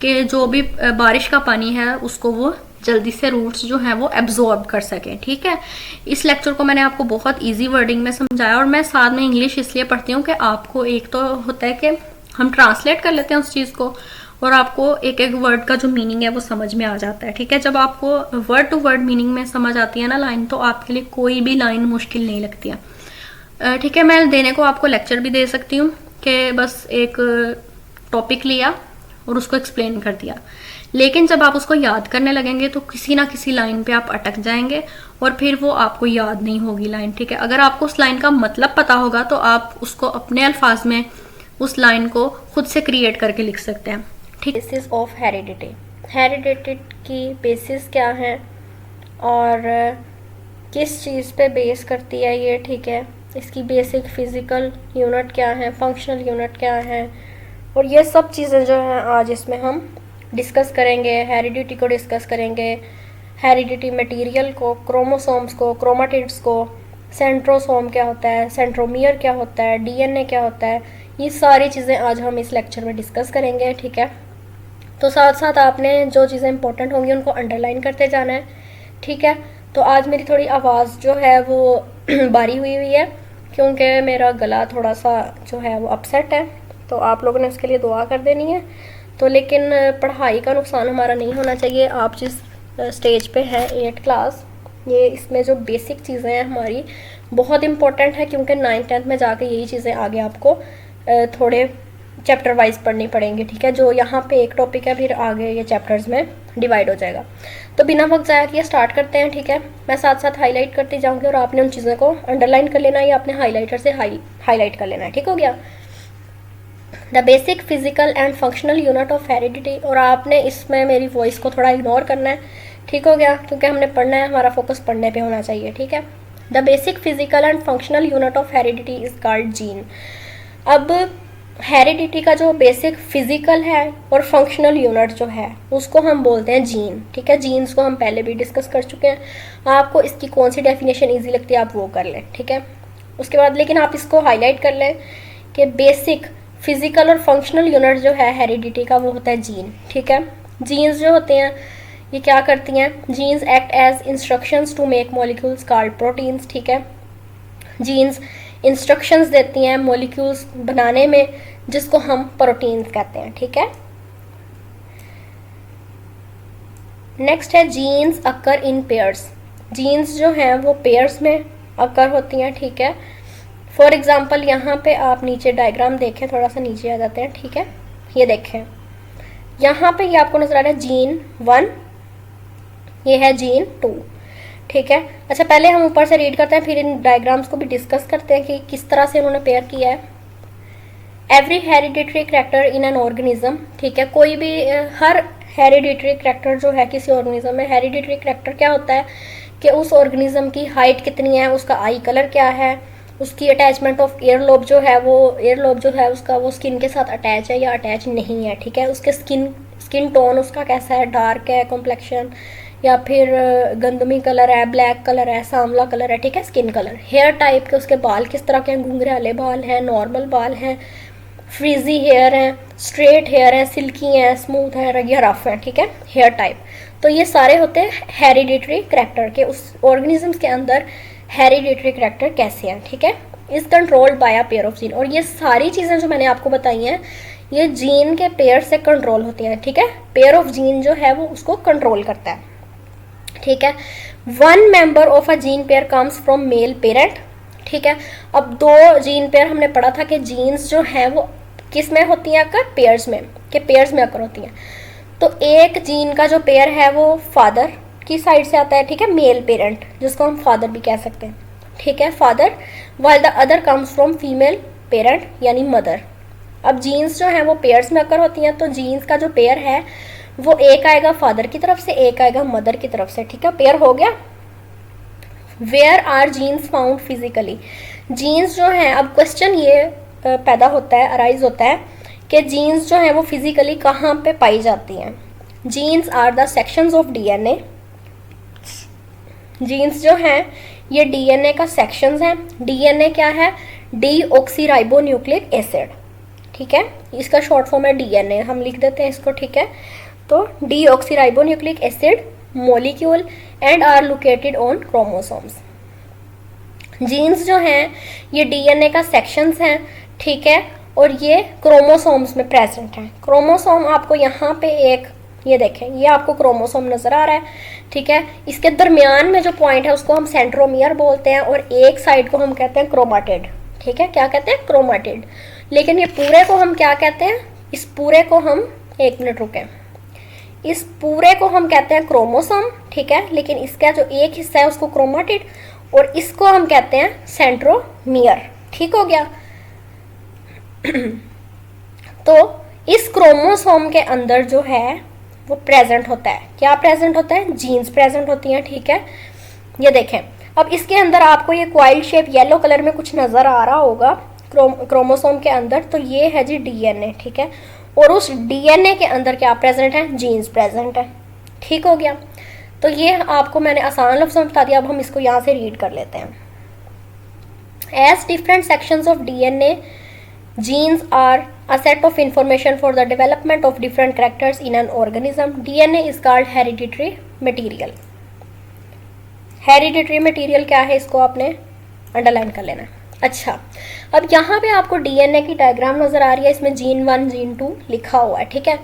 कि जो भी बारिश का पानी है उसको वो जल्दी से रूट्स जो हैं वो एब्जॉर्ब कर सकें, ठीक है। इस लेक्चर को मैंने आपको बहुत इजी वर्डिंग में समझाया, और मैं साथ में इंग्लिश इसलिए पढ़ती हूँ कि आपको एक तो होता है कि हम ट्रांसलेट कर लेते हैं उस चीज़ को, और आपको एक एक वर्ड का जो मीनिंग है वो समझ में आ जाता है, ठीक है। जब आपको वर्ड टू वर्ड मीनिंग में समझ आती है ना लाइन, तो आपके लिए कोई भी लाइन मुश्किल नहीं लगती है, ठीक है। मैं देने को आपको लेक्चर भी दे सकती हूँ कि बस एक टॉपिक लिया और उसको एक्सप्लेन कर दिया, लेकिन जब आप उसको याद करने लगेंगे तो किसी ना किसी लाइन पे आप अटक जाएंगे और फिर वो आपको याद नहीं होगी लाइन, ठीक है। अगर आपको उस लाइन का मतलब पता होगा तो आप उसको अपने अल्फाज में उस लाइन को खुद से क्रिएट करके लिख सकते हैं, ठीक। बेसिस ऑफ हेरिडिटी, हेरिडिटी की बेसिस क्या है और किस चीज़ पे बेस करती है ये, ठीक है। इसकी बेसिक फिजिकल यूनिट क्या है, फंक्शनल यूनिट क्या है, और ये सब चीज़ें जो हैं आज इसमें हम डिस्कस करेंगे। हेरिडिटी को डिस्कस करेंगे, हेरिडिटी मटेरियल को, क्रोमोसोम्स को, क्रोमाटिड्स को, सेंट्रोसोम क्या होता है, सेंट्रोमियर क्या होता है, डीएनए क्या होता है, ये सारी चीज़ें आज हम इस लेक्चर में डिस्कस करेंगे, ठीक है। तो साथ साथ आपने जो चीज़ें इंपॉर्टेंट होंगी उनको अंडरलाइन करते जाना है, ठीक है। तो आज मेरी थोड़ी आवाज़ जो है वो भारी हुई है क्योंकि मेरा गला थोड़ा सा जो है वो अपसेट है, तो आप लोगों ने उसके लिए दुआ कर देनी है। तो लेकिन पढ़ाई का नुकसान हमारा नहीं होना चाहिए। आप जिस स्टेज पे हैं 8th क्लास, ये इसमें जो बेसिक चीज़ें हैं हमारी बहुत इंपॉर्टेंट है, क्योंकि 9th 10th में जाके यही चीज़ें आगे आपको थोड़े चैप्टर वाइज पढ़नी पड़ेंगी, ठीक है। जो यहाँ पे एक टॉपिक है फिर आगे ये चैप्टर्स में डिवाइड हो जाएगा। तो बिना वक्त ज़ाया किए स्टार्ट करते हैं, ठीक है। मैं साथ साथ हाईलाइट करती जाऊँगी और आपने उन चीज़ों को अंडरलाइन कर लेना है या अपने हाईलाइटर से हाईलाइट कर लेना है, ठीक हो गया। The basic physical and functional unit of heredity, और आपने इसमें मेरी वॉइस को थोड़ा इग्नोर करना है, ठीक हो गया, क्योंकि हमने पढ़ना है, हमारा फोकस पढ़ने पे होना चाहिए, ठीक है। The basic physical and functional unit of heredity is called gene. अब हेरिडिटी का जो बेसिक फिजिकल है और फंक्शनल यूनिट जो है उसको हम बोलते हैं जीन, ठीक है। जीन्स को हम पहले भी डिस्कस कर चुके हैं, आपको इसकी कौन सी डेफिनेशन ईजी लगती है आप वो कर लें, ठीक है। उसके बाद लेकिन आप इसको हाईलाइट कर लें कि बेसिक फिजिकल और फंक्शनल यूनिट जो है हेरिडिटी का वो होता है जीन, ठीक है। जीन्स जो होते हैं ये क्या करती हैं, genes act as instructions to make molecules called proteins, ठीक है। जीन्स इंस्ट्रक्शंस देती हैं मॉलिक्यूल्स बनाने में जिसको हम प्रोटीन्स कहते हैं, ठीक है। नेक्स्ट है genes occur in pairs. Genes जो हैं वो पेयर्स में अकर होती हैं, ठीक है। फॉर एग्जाम्पल यहाँ पे आप नीचे डायग्राम देखें, थोड़ा सा नीचे आ जाते हैं, ठीक है। ये देखें यहाँ पे ये आपको नजर आ रहा है जीन 1, ये है जीन 2, ठीक है। अच्छा पहले हम ऊपर से रीड करते हैं, फिर इन डायग्राम्स को भी डिस्कस करते हैं कि किस तरह से उन्होंने पेयर किया है। Every hereditary character in an organism, ठीक है, कोई भी हर हेरिडिटरी करैक्टर जो है किसी ऑर्गेनिज्म में, हेरिडिटरी करैक्टर क्या होता है कि उस ऑर्गेनिज्म की हाइट कितनी है, उसका आई कलर क्या है, उसकी अटैचमेंट ऑफ एयर लोब जो है वो एयर लोब जो है उसका वो स्किन के साथ अटैच है या अटैच नहीं है, ठीक है। उसके स्किन टोन उसका कैसा है, डार्क है कॉम्प्लेक्शन, या फिर गंदमी कलर है, ब्लैक कलर है, सांवला कलर है, ठीक है, स्किन कलर। हेयर टाइप के उसके बाल किस तरह के हैं, घुंघराले बाल हैं, नॉर्मल बाल हैं, फ्रीजी हेयर हैं, स्ट्रेट हेयर हैं, सिल्की हैं, स्मूथ है या रफ है, ठीक है, हेयर टाइप। तो ये सारे होते हैं हेरिडिटरी करैक्टर के, उस ऑर्गेनिजम्स के अंदर हेरिडिटरी करैक्टर कैसे हैं, ठीक है। Is controlled by a pair of gene, और ये सारी चीज़ें जो मैंने आपको बताई हैं ये जीन के पेयर से कंट्रोल होती हैं, ठीक है। पेयर ऑफ जीन जो है वो उसको कंट्रोल करता है, ठीक है। One member of a gene pair comes from male parent, ठीक है। अब दो जीन पेयर हमने पढ़ा था कि जीन्स जो हैं वो किस में होती हैं, अकर पेयर्स में, कि पेयर्स में अकर होती हैं। तो एक जीन का जो पेयर है वो फादर की साइड से आता है, ठीक है, मेल पेरेंट जिसको हम फादर भी कह सकते हैं, ठीक है, father, while the other comes from female parent यानी मदर। अब जीन्स जो है वो पेयर्स में अकर होती हैं, तो जीन्स का जो पेयर है वो एक आएगा फादर की तरफ से, एक आएगा मदर की तरफ से, ठीक है, पेयर हो गया। Where are genes found physically, genes जो है, अब क्वेश्चन ये पैदा होता है, अराइज होता है कि जीन्स जो है वो फिजिकली कहाँ पे पाई जाती हैं। Genes are the sections of DNA, genes जो हैं ये डीएनए का सेक्शंस हैं। डीएनए क्या है, डीऑक्सीराइबोन्यूक्लिक एसिड, ठीक है, इसका शॉर्ट फॉर्म है डीएनए, हम लिख देते हैं इसको, ठीक है। तो deoxyribonucleic acid molecule and are located on chromosomes. Genes जो हैं ये डीएनए का सेक्शंस हैं, ठीक है, और ये क्रोमोसोम्स में प्रेजेंट हैं। क्रोमोसोम आपको यहाँ पे एक ये देखें, ये आपको क्रोमोसोम नजर आ रहा है, ठीक है। इसके दरमियान में जो पॉइंट है उसको हम सेंट्रोमियर बोलते हैं, और एक साइड को हम कहते हैं क्रोमाटिड, ठीक है, क्या कहते हैं, क्रोमाटिड। लेकिन ये पूरे को हम क्या कहते हैं, इस पूरे को हम, एक मिनट रुकें, इस पूरे को हम कहते हैं क्रोमोसोम, ठीक है, लेकिन इसका जो एक हिस्सा है उसको क्रोमाटिड, और इसको हम कहते हैं सेंट्रोमियर, ठीक हो गया। तो इस क्रोमोसोम के अंदर जो है वो प्रेजेंट होता है, क्या प्रेजेंट होता है, जीन्स प्रेजेंट होती हैं, ठीक है। ये देखें, अब इसके अंदर आपको ये क्वाइल शेप येलो कलर में कुछ नजर आ रहा होगा क्रोमोसोम के अंदर, तो ये है जी डीएनए, ठीक है, और उस डीएनए के अंदर क्या प्रेजेंट है, जीन्स प्रेजेंट है, ठीक हो गया। तो ये आपको मैंने आसान लफ्ज़ में बता दिया, अब हम इसको यहाँ से रीड कर लेते हैं। As different sections of DNA genes are a set of information for the development of different characters in an organism. DNA is called hereditary material. Hereditary material क्या है, इसको आपने अंडरलाइन कर लेना। अच्छा, अब यहाँ पे आपको डीएनए की डायग्राम नजर आ रही है, इसमें जीन 1 जीन 2 लिखा हुआ है, ठीक है।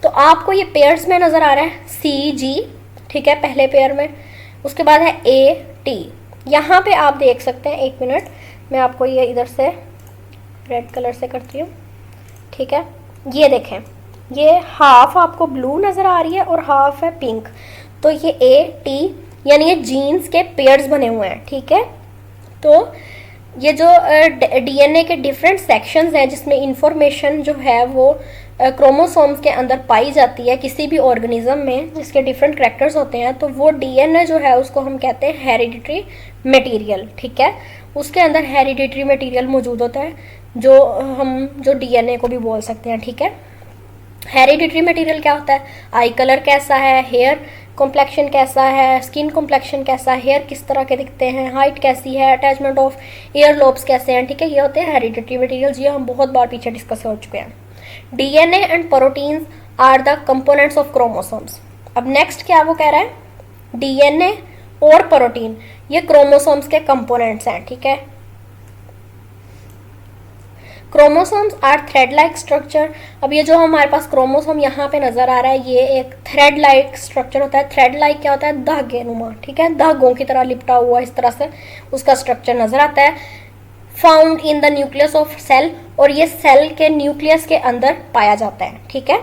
तो आपको ये पेयर्स में नजर आ रहा है सी जी, ठीक है, पहले पेयर में, उसके बाद है ए टी। यहाँ पे आप देख सकते हैं, एक मिनट मैं आपको ये इधर से रेड कलर से करती हूँ, ठीक है। ये देखें, ये हाफ आपको ब्लू नज़र आ रही है और हाफ है पिंक, तो ये ए टी यानी ये जीन्स के पेयर्स बने हुए हैं, ठीक है। तो ये जो डीएनए के डिफरेंट सेक्शंस हैं जिसमें इंफॉर्मेशन जो है वो क्रोमोसोम्स के अंदर पाई जाती है किसी भी ऑर्गेनिज्म में जिसके डिफरेंट करैक्टर्स होते हैं, तो वो डीएनए जो है उसको हम कहते हैं हेरिडिटरी मटेरियल, ठीक है। उसके अंदर हेरिडिटरी मटेरियल मौजूद होता है जो डीएनए को भी बोल सकते हैं, ठीक है। हेरिडिटरी मटेरियल क्या होता है, आई कलर कैसा है, हेयर कॉम्प्लेक्शन कैसा है, स्किन कॉम्प्लेक्शन कैसा है, हेयर किस तरह के दिखते हैं, हाइट कैसी है, अटैचमेंट ऑफ एयर लोब्स कैसे हैं, ठीक है, ये होते हैं हेरिडिटरी मटेरियल्स। ये हम बहुत बार पीछे डिस्कस हो चुके हैं। DNA and proteins are the components of chromosomes. अब नेक्स्ट क्या वो कह रहा है, डीएनए और प्रोटीन ये क्रोमोसोम्स के कंपोनेंट्स हैं, ठीक है। Chromosomes are thread like structure. अब ये जो हमारे पास क्रोमोसोम यहाँ पे नजर आ रहा है, ये एक थ्रेड लाइक स्ट्रक्चर होता है। थ्रेड लाइक क्या होता है? धागे नुमा, ठीक है, धागों की तरह लिपटा हुआ इस तरह से उसका स्ट्रक्चर नजर आता है। Found in the nucleus of cell, और ये सेल के न्यूक्लियस के अंदर पाया जाता है, ठीक है।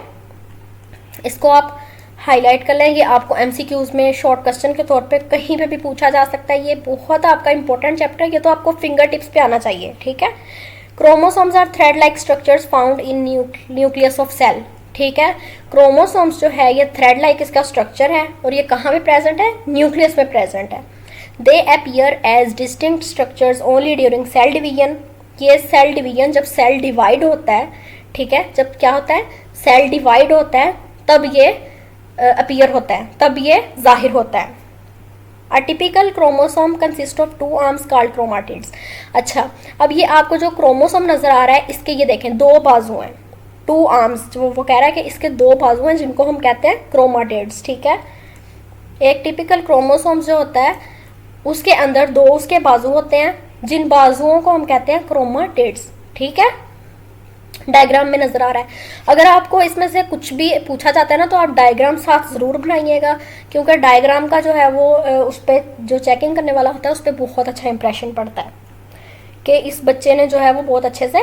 इसको आप हाईलाइट कर लें, ये आपको एमसीक्यूज में शॉर्ट क्वेश्चन के तौर पे कहीं पे भी पूछा जा सकता है। ये बहुत आपका इंपॉर्टेंट चैप्टर है, ये तो आपको फिंगर टिप्स पे आना चाहिए, ठीक है। Chromosomes are thread like structures found in nucleus of cell, ठीक है। क्रोमोसोम्स जो है ये थ्रेड लाइक इसका स्ट्रक्चर है, और ये कहाँ पे प्रेजेंट है? न्यूक्लियस में प्रेजेंट है। They appear as distinct structures only during cell division. ये सेल डिवीजन, जब सेल डिवाइड होता है, ठीक है, जब क्या होता है? सेल डिवाइड होता है, तब ये अपीयर होता है, तब ये जाहिर होता है। A typical chromosome consists of 2 arms called chromatids। अच्छा, अब ये आपको जो क्रोमोसोम नजर आ रहा है, इसके ये देखें 2 बाजू हैं, 2 आर्म्स, जो वो कह रहा है कि इसके 2 बाजू हैं जिनको हम कहते हैं क्रोमाटिड्स, ठीक है। एक टिपिकल क्रोमोसोम जो होता है उसके अंदर 2 उसके बाजू होते हैं, जिन बाजुओं को हम कहते हैं क्रोमाटिड्स, ठीक है। डायग्राम में नजर आ रहा है। अगर आपको इसमें से कुछ भी पूछा जाता है ना, तो आप डायग्राम साथ ज़रूर बनाइएगा, क्योंकि डायग्राम का जो है वो उस पर जो चेकिंग करने वाला होता है उस पर बहुत अच्छा इंप्रेशन पड़ता है कि इस बच्चे ने जो है वो बहुत अच्छे से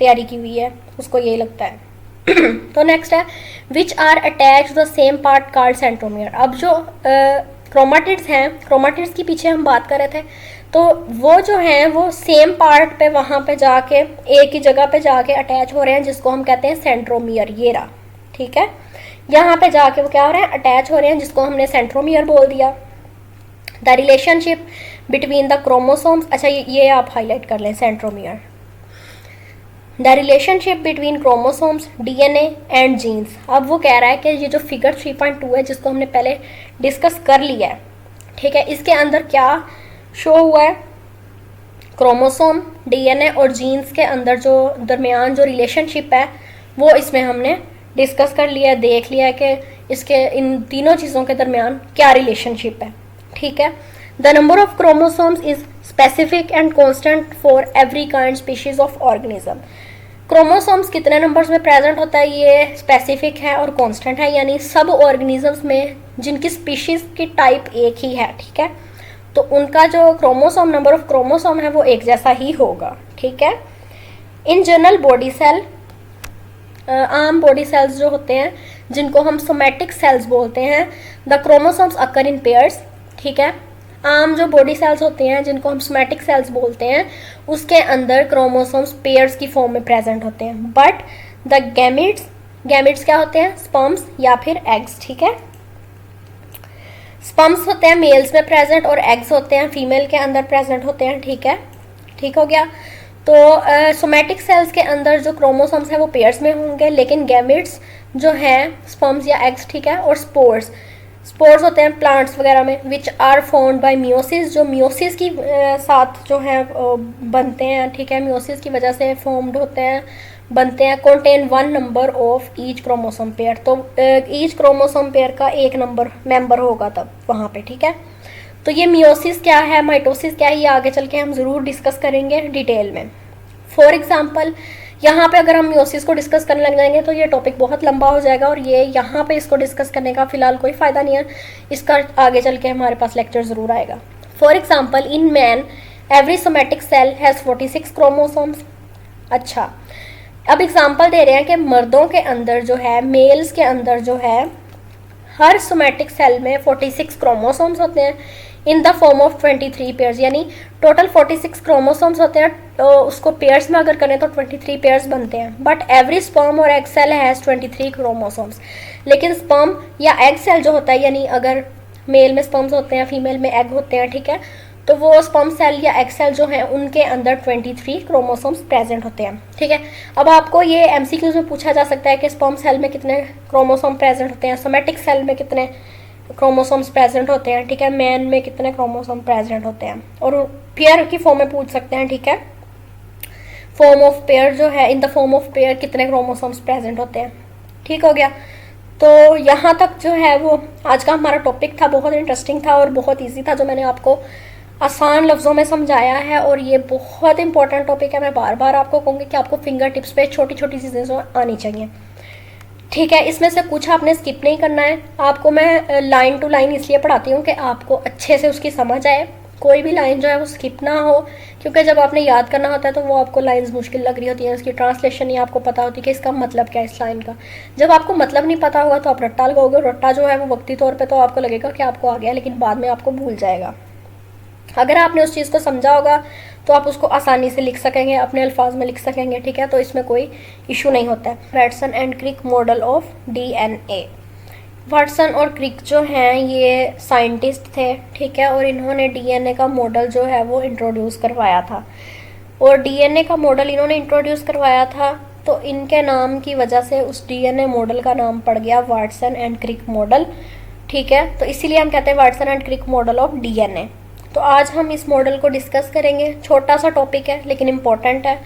तैयारी की हुई है, उसको यही लगता है। तो नेक्स्ट है which are attach the same part called centromere. अब जो क्रोमाटिड्स हैं, क्रोमाटिड्स की पीछे हम बात कर रहे थे, तो वो जो हैं वो सेम पार्ट पे वहाँ पे जाके एक ही जगह पे जाके अटैच हो रहे हैं, जिसको हम कहते हैं सेंट्रोमियर। ये रहा, ठीक है, यहाँ पे जाके वो क्या हो रहे हैं? अटैच हो रहे हैं, जिसको हमने सेंट्रोमियर बोल दिया। The relationship between the chromosomes, अच्छा ये आप हाईलाइट कर लें, centromere. The relationship between chromosomes, DNA and genes. अब वो कह रहा है कि ये जो फिगर 3.2 है, जिसको हमने पहले डिस्कस कर लिया है, ठीक है, इसके अंदर क्या शो हुआ है? क्रोमोसोम, डीएनए और जीन्स के अंदर जो दरमियान जो रिलेशनशिप है वो इसमें हमने डिस्कस कर लिया है, देख लिया है कि इसके इन तीनों चीज़ों के दरमियान क्या रिलेशनशिप है, ठीक है। The number of chromosomes is specific and constant for every kind species of organism. Chromosomes कितने नंबर्स में प्रेजेंट होता है? ये स्पेसिफिक है और कांस्टेंट है, यानी सब ऑर्गेनिजम्स में जिनकी स्पीशीज की टाइप एक ही है, ठीक है, तो उनका जो क्रोमोसोम नंबर ऑफ क्रोमोसोम है वो एक जैसा ही होगा, ठीक है। इन जनरल बॉडी सेल, आम बॉडी सेल्स जो होते हैं जिनको हम सोमैटिक सेल्स बोलते हैं, the chromosomes occur in pairs, ठीक है। आम जो बॉडी सेल्स होते हैं जिनको हम सोमैटिक सेल्स बोलते हैं, उसके अंदर क्रोमोसोम्स पेयर्स की फॉर्म में प्रेजेंट होते हैं। बट द गैमिट्स, गैमिट्स क्या होते हैं? स्पर्म्स या फिर एग्स, ठीक है। स्पर्म्स होते हैं मेल्स में प्रेजेंट और एग्स होते हैं फीमेल के अंदर प्रेजेंट होते हैं, ठीक है, ठीक हो गया। तो सोमैटिक सेल्स के अंदर जो क्रोमोसोम्स हैं वो पेयर्स में होंगे, लेकिन गैमिट्स जो हैं स्पर्म्स या एग्स, ठीक है, और स्पोर्स, स्पोर्स होते हैं प्लांट्स वगैरह में, which are formed by meiosis, जो मियोसिस की साथ जो है बनते हैं, ठीक है, मियोसिस की वजह से फॉर्म्ड होते हैं, बनते हैं। Contain 1 number of each chromosome pair, तो ईच क्रोमोसोम पेयर का एक मेंबर होगा तब वहाँ पे, ठीक है। तो ये मियोसिस क्या है, माइटोसिस क्या है, ये आगे चल के हम ज़रूर डिस्कस करेंगे डिटेल में। फॉर एग्जांपल यहाँ पे अगर हम मियोसिस को डिस्कस करने लग जाएंगे तो ये टॉपिक बहुत लंबा हो जाएगा, और ये यहाँ पे इसको डिस्कस करने का फिलहाल कोई फ़ायदा नहीं है, इसका आगे चल के हमारे पास लेक्चर ज़रूर आएगा। For example in man every somatic cell has 46 chromosomes. अच्छा, अब एग्जाम्पल दे रहे हैं कि मर्दों के अंदर जो है, मेल्स के अंदर जो है, हर सोमैटिक सेल में 46 क्रोमोसोम्स होते हैं इन द फॉर्म ऑफ 23 पेयर्स, यानी टोटल 46 क्रोमोसोम्स होते हैं, तो उसको पेयर्स में अगर करें तो 23 पेयर्स बनते हैं। बट एवरी स्पर्म और एग सेल हैज़ 23 क्रोमोसोम्स, लेकिन स्पर्म या एग सेल जो होता है, यानी अगर मेल में स्पर्म्स होते हैं फीमेल में एग होते हैं, ठीक है, तो वो स्पर्म सेल या एग सेल जो हैं उनके अंदर 23 क्रोमोसोम्स प्रेजेंट होते हैं, ठीक है। अब आपको ये एमसीक्यूज में पूछा जा सकता है कि स्पर्म सेल में कितने क्रोमोसोम प्रेजेंट होते हैं, सोमैटिक सेल में कितने क्रोमोसोम्स प्रेजेंट होते हैं, ठीक है, मैन में कितने क्रोमोसोम प्रेजेंट होते हैं, और पेयर की फॉर्म में पूछ सकते हैं, ठीक है। फॉर्म ऑफ पेयर जो है, इन द फॉर्म ऑफ पेयर कितने क्रोमोसोम्स प्रेजेंट होते हैं, ठीक हो गया। तो यहाँ तक जो है वो आज का हमारा टॉपिक था, बहुत इंटरेस्टिंग था और बहुत ईजी था, जो मैंने आपको आसान लफ्ज़ों में समझाया है और ये बहुत इंपॉर्टेंट टॉपिक है। मैं बार बार आपको कहूँगी कि आपको फिंगर टिप्स पे छोटी छोटी चीज़ें जो आनी चाहिए, ठीक है। इसमें से कुछ आपने स्किप नहीं करना है। आपको मैं लाइन टू लाइन इसलिए पढ़ाती हूँ कि आपको अच्छे से उसकी समझ आए, कोई भी लाइन जो है वो स्किप ना हो, क्योंकि जब आपने याद करना होता है तो वो आपको लाइंस मुश्किल लग रही होती हैं, उसकी ट्रांसलेशन नहीं आपको पता होती कि इसका मतलब क्या है इस लाइन का। जब आपको मतलब नहीं पता होगा तो आप रट्टा लगाओगे, रट्टा जो है वो वक्ती तौर पे तो आपको लगेगा कि आपको आ गया, लेकिन बाद में आपको भूल जाएगा। अगर आपने उस चीज़ को समझा होगा तो आप उसको आसानी से लिख सकेंगे, अपने अल्फाज में लिख सकेंगे, ठीक है। तो इसमें कोई इशू नहीं होता है। Watson and Crick model of DNA. Watson और क्रिक जो हैं ये साइंटिस्ट थे, ठीक है, और इन्होंने डीएनए का मॉडल जो है वो इंट्रोड्यूस करवाया था। और डीएनए का मॉडल इन्होंने इंट्रोड्यूस करवाया था तो इनके नाम की वजह से उस डीएनए मॉडल का नाम पड़ गया वाटसन एंड क्रिक मॉडल, ठीक है। तो इसीलिए हम कहते हैं Watson and Crick model of DNA. तो आज हम इस मॉडल को डिस्कस करेंगे। छोटा सा टॉपिक है लेकिन इम्पोर्टेंट है।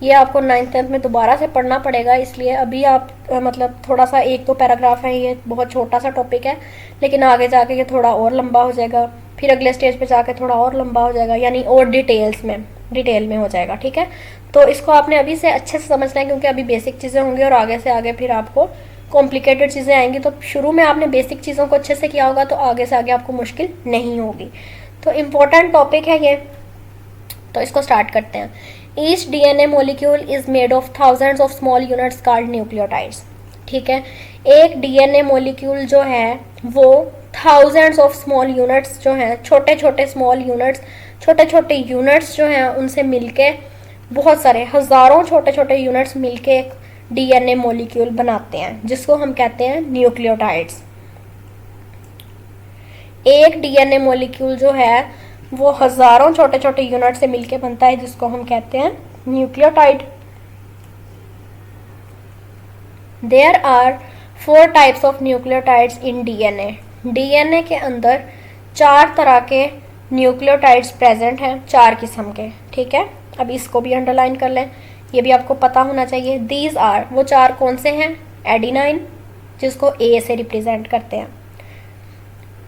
ये आपको 9th-10th में दोबारा से पढ़ना पड़ेगा, इसलिए अभी आप मतलब थोड़ा सा 1-2 पैराग्राफ है, ये बहुत छोटा सा टॉपिक है, लेकिन आगे जाके ये थोड़ा और लंबा हो जाएगा, फिर अगले स्टेज पे जाके थोड़ा और लंबा हो जाएगा, यानी और डिटेल में हो जाएगा, ठीक है। तो इसको आपने अभी से अच्छे से समझना है, क्योंकि अभी बेसिक चीज़ें होंगी और आगे से आगे फिर आपको कॉम्प्लिकेटेड चीज़ें आएंगी। तो शुरू में आपने बेसिक चीज़ों को अच्छे से किया होगा तो आगे से आगे आपको मुश्किल नहीं होगी। तो इम्पोर्टेंट टॉपिक है ये, तो इसको स्टार्ट करते हैं। Each DNA molecule is made of thousands of small units called nucleotides, ठीक है। एक डीएनए मॉलिक्यूल जो है वो थाउजेंड्स ऑफ स्मॉल यूनिट्स जो हैं, छोटे छोटे स्मॉल यूनिट्स, छोटे छोटे यूनिट्स जो हैं उनसे मिलके, बहुत सारे हज़ारों छोटे छोटे यूनिट्स मिलके एक डीएनए मॉलिक्यूल बनाते हैं, जिसको हम कहते हैं न्यूक्लियोटाइड्स। एक डीएनए मॉलिक्यूल जो है वो हज़ारों छोटे छोटे यूनिट से मिलके बनता है, जिसको हम कहते हैं nucleotide. There are 4 types of nucleotides in DNA. DNA के अंदर 4 तरह के न्यूक्लियोटाइड्स प्रेजेंट हैं, 4 किस्म के, ठीक है। अब इसको भी अंडरलाइन कर लें, ये भी आपको पता होना चाहिए। दीज आर, वो 4 कौन से हैं? एडिनाइन, जिसको ए से रिप्रेजेंट करते हैं,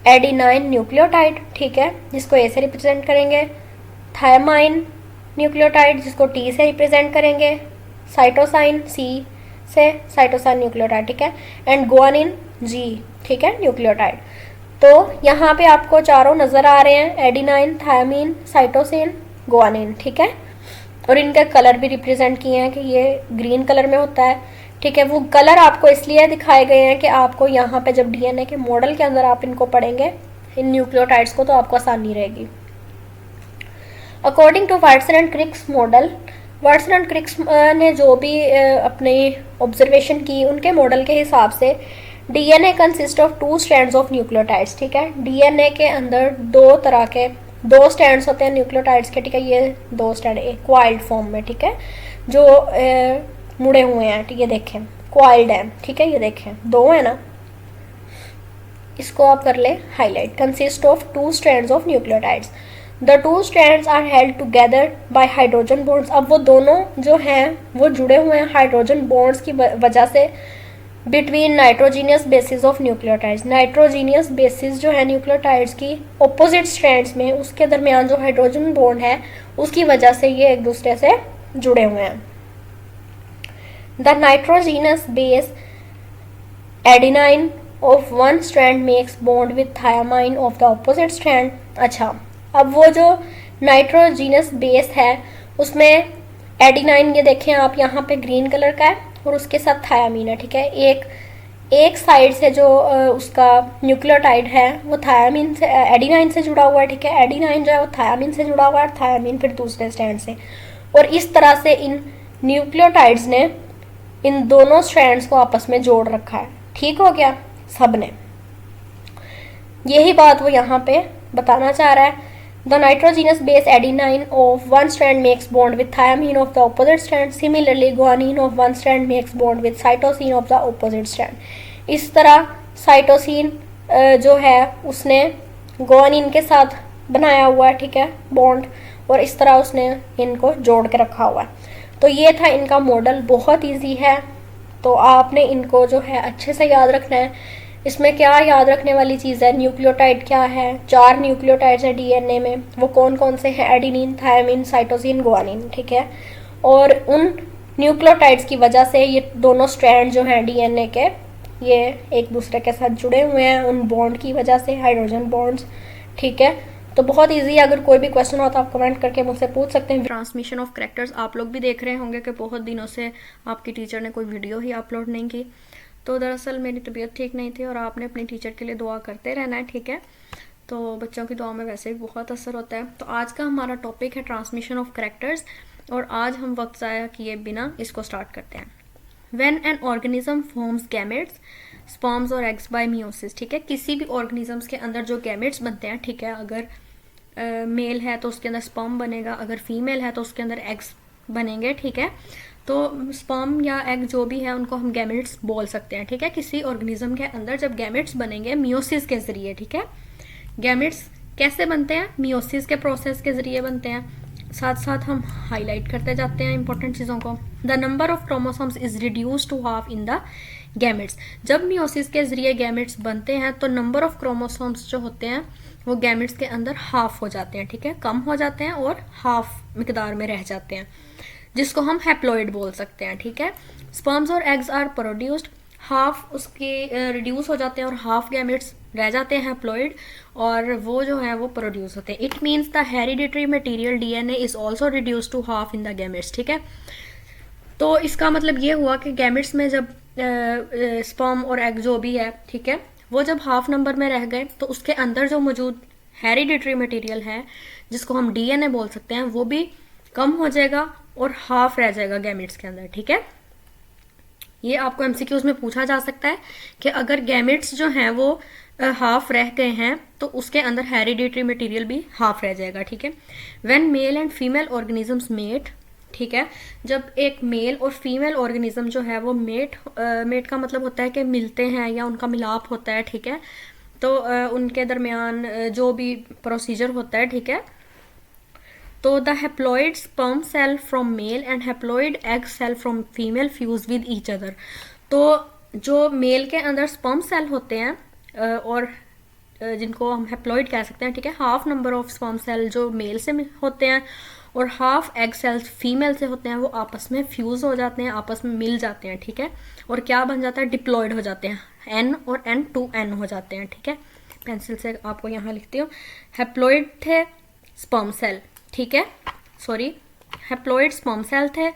एडिनाइन न्यूक्लियोटाइड, ठीक है, जिसको ए से रिप्रेजेंट करेंगे। थायमाइन न्यूक्लियोटाइड, जिसको टी से रिप्रेजेंट करेंगे। साइटोसाइन, सी से साइटोसाइन न्यूक्लियोटाइड, ठीक है। एंड गुआनिन, जी, ठीक है, न्यूक्लियोटाइड। तो यहाँ पे आपको चारों नज़र आ रहे हैं, एडिनाइन, थायमीन, साइटोसिन, गुआनिन, ठीक है। और इनके कलर भी रिप्रेजेंट किए हैं कि ये ग्रीन कलर में होता है, ठीक है। वो कलर आपको इसलिए दिखाए गए हैं कि आपको यहाँ पे जब डीएनए के मॉडल के अंदर आप इनको पढ़ेंगे, इन न्यूक्लियोटाइड्स को, तो आपको आसानी रहेगी। According to Watson and Crick's model, Watson and Crick's ने जो भी अपनी ऑब्जर्वेशन की, उनके मॉडल के हिसाब से DNA consist of 2 strands of nucleotides, ठीक है। डीएनए के अंदर 2 तरह के 2 स्ट्रैंड्स होते हैं न्यूक्लियोटाइड्स के, ठीक है। ये 2 स्ट्रैंड एक क्वाइल्ड फॉर्म में, ठीक है, जो मुड़े हुए हैं, ठीक है, देखें क्वाइल्ड है, ठीक है, ये देखें 2 है ना, इसको आप कर ले highlight. Consist of 2 strands of nucleotides, the 2 strands are held together by hydrogen bonds. अब वो दोनों जो हैं वो जुड़े हुए हैं हाइड्रोजन बॉन्ड्स की वजह से between nitrogenous basis of nucleotides. Nitrogenous basis जो है न्यूक्लियोटाइड्स की ऑपोजिट स्ट्रैंड्स में, उसके दरमियान जो हाइड्रोजन बॉन्ड है उसकी वजह से ये एक दूसरे से जुड़े हुए हैं। The nitrogenous base adenine of one strand makes bond with thymine of the opposite strand. अच्छा, अब वो जो नाइट्रोजीनस बेस है उसमें एडिनाइन, ये देखें आप यहाँ पे ग्रीन कलर का है, और उसके साथ थायामीन है, ठीक है। एक साइड से जो उसका न्यूक्लियोटाइड है वो थायामीन से, एडिनाइन से जुड़ा हुआ है, ठीक है। एडिनाइन जो है वो थायामीन से जुड़ा हुआ है, थायामीन फिर दूसरे स्ट्रैंड से, और इस तरह से इन न्यूक्लियोटाइड्स ने इन दोनों स्ट्रैंड्स को आपस में जोड़ रखा है, ठीक हो गया सब ने। यही बात वो यहाँ पे बताना चाह रहा है। The nitrogenous base adenine of one strand makes bond with thymine of the opposite strand. Similarly guanine of one strand makes bond with cytosine of the opposite strand. इस तरह साइटोसिन जो है उसने गुआनिन के साथ बनाया हुआ है, ठीक है, बॉन्ड, और इस तरह उसने इनको जोड़ के रखा हुआ है। तो ये था इनका मॉडल, बहुत ईजी है, तो आपने इनको जो है अच्छे से याद रखना है। इसमें क्या याद रखने वाली चीज़ है, न्यूक्लियोटाइड क्या है, 4 न्यूक्लियोटाइड्स है डीएनए में, वो कौन कौन से हैं, एडिनिन, थायमिन, साइटोसिन, गुआनिन, ठीक है। और उन न्यूक्लियोटाइड्स की वजह से ये दोनों स्ट्रैंड जो हैं डीएनए के, ये एक दूसरे के साथ जुड़े हुए हैं उन बॉन्ड की वजह से, हाइड्रोजन बॉन्ड्स, ठीक है। तो बहुत इजी है, अगर कोई भी क्वेश्चन हो तो आप कमेंट करके मुझसे पूछ सकते हैं। ट्रांसमिशन ऑफ कैरेक्टर्स आप लोग भी देख रहे होंगे कि बहुत दिनों से आपकी टीचर ने कोई वीडियो ही अपलोड नहीं की। तो दरअसल मेरी तबीयत ठीक नहीं थी और आपने अपनी टीचर के लिए दुआ करते रहना है, ठीक है। तो बच्चों की दुआ में वैसे भी बहुत असर होता है। तो आज का हमारा टॉपिक है ट्रांसमिशन ऑफ कैरेक्टर्स, और आज हम वक्त ज़ाया किए बिना इसको स्टार्ट करते हैं। When an organism forms gametes, sperms और एग्स बाय मियोसिस, ठीक है। किसी भी ऑर्गेनिजम्स के अंदर जो गैमेट्स बनते हैं, ठीक है, अगर मेल है तो उसके अंदर स्पर्म बनेगा, अगर फीमेल है तो उसके अंदर एग्स बनेंगे, ठीक है। तो स्पर्म या एग जो भी है उनको हम गैमेट्स बोल सकते हैं, ठीक है। किसी ऑर्गेनिज्म के अंदर जब गैमेट्स बनेंगे मियोसिस के जरिए, ठीक है। गैमेट्स कैसे बनते हैं, मियोसिस के प्रोसेस के जरिए बनते हैं। साथ साथ हम हाईलाइट करते जाते हैं इंपॉर्टेंट चीज़ों को। The number of chromosomes is reduce to half in the gametes. जब मियोसिस के जरिए गैमेट्स बनते हैं तो नंबर ऑफ क्रोमोसोम्स जो होते हैं वो गैमेट्स के अंदर हाफ हो जाते हैं, ठीक है, कम हो जाते हैं और हाफ मिकदार में रह जाते हैं, जिसको हम हैप्लॉइड बोल सकते हैं, ठीक है। स्पर्म्स और एग्स आर प्रोड्यूस्ड, हाफ उसके रिड्यूस हो जाते हैं और हाफ गैमेट्स रह जाते हैं हैप्लॉइड, और वो जो है वो प्रोड्यूस होते हैं। It means the hereditary material DNA is also reduce to half in the gametes, ठीक है। तो इसका मतलब ये हुआ कि गैमेट्स में जब स्पर्म और एग जो भी है, ठीक है, वो जब हाफ नंबर में रह गए तो उसके अंदर जो मौजूद हेरिडिटरी मटेरियल है जिसको हम डीएनए बोल सकते हैं वो भी कम हो जाएगा और हाफ रह जाएगा गैमेट्स के अंदर, ठीक है। ये आपको एमसीक्यूज में पूछा जा सकता है कि अगर गैमेट्स जो हैं वो हाफ रह गए हैं तो उसके अंदर हेरिडिटरी मटेरियल भी हाफ रह जाएगा, ठीक है। When male and female organisms mate, ठीक है, जब एक मेल और फीमेल ऑर्गेनिज्म जो है वो मेट का मतलब होता है कि मिलते हैं या उनका मिलाप होता है, ठीक है। तो उनके दरमियान जो भी प्रोसीजर होता है, ठीक है, तो the haploid sperm cell from male and haploid egg cell from female fuse with each other. तो जो मेल के अंदर स्पर्म सेल होते हैं और जिनको हम हैप्लॉइड कह सकते हैं, ठीक है, half number of sperm cell जो मेल से होते हैं और हाफ एग सेल्स फीमेल से होते हैं, वो आपस में फ्यूज हो जाते हैं, आपस में मिल जाते हैं, ठीक है। और क्या बन जाता है, डिप्लॉयड हो जाते हैं, एन और एन 2n हो जाते हैं, ठीक है। पेंसिल से आपको यहाँ लिखती हूँ, हैप्लॉइड थे स्पर्म सेल, ठीक है, सॉरी हैप्लॉइड स्पर्म सेल थे,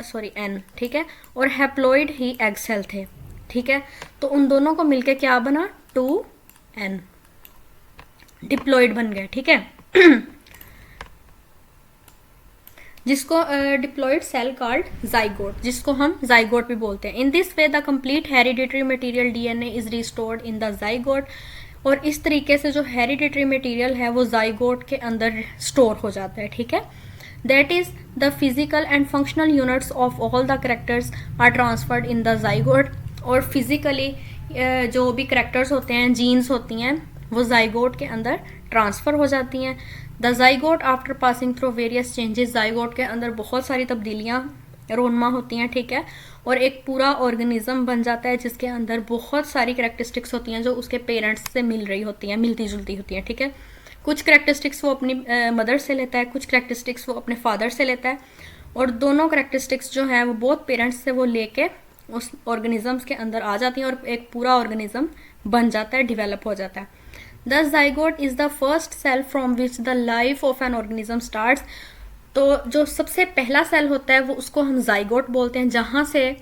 सॉरी एन, ठीक है, और हैप्लॉइड ही एग सेल थे, ठीक है। तो उन दोनों को मिलके क्या बना, 2n डिप्लॉयड बन गए, ठीक है। जिसको डिप्लॉयड सेल कॉल्ड जाइगोट, जिसको हम जाइगोट भी बोलते हैं। इन this way the complete hereditary material DNA is restored in the zygote, और इस तरीके से जो हेरिडिटरी मटेरियल है वो जाइगोट के अंदर स्टोर हो जाता है, ठीक है। That is the physical and functional units of all the characters are transferred in the zygote, और फिजिकली जो भी करेक्टर्स होते हैं, जीन्स होती हैं, वो जाइगोट के अंदर ट्रांसफ़र हो जाती हैं। The zygote after passing through various changes, zygote के अंदर बहुत सारी तब्दीलियाँ रोनमा होती हैं, ठीक है, और एक पूरा ऑर्गेनिज्म बन जाता है जिसके अंदर बहुत सारी करेक्टरिस्टिक्स होती हैं जो उसके पेरेंट्स से मिल रही होती हैं, मिलती जुलती होती हैं, ठीक है। कुछ करेक्टरिस्टिक्स वो अपनी मदर से लेता है, कुछ करेक्टरिस्टिक्स वो अपने फादर से लेता है, और दोनों करेक्टरिस्टिक्स जो हैं वो बोथ पेरेंट्स से वो लेके उस ऑर्गेनिजम्स के अंदर आ जाती हैं और एक पूरा ऑर्गेनिज्म बन जाता है, डिवेलप हो जाता है। The zygote is the first cell from which the life of an organism starts. तो जो सबसे पहला सेल होता है वो उसको हम जाइगोट बोलते हैं, जहाँ से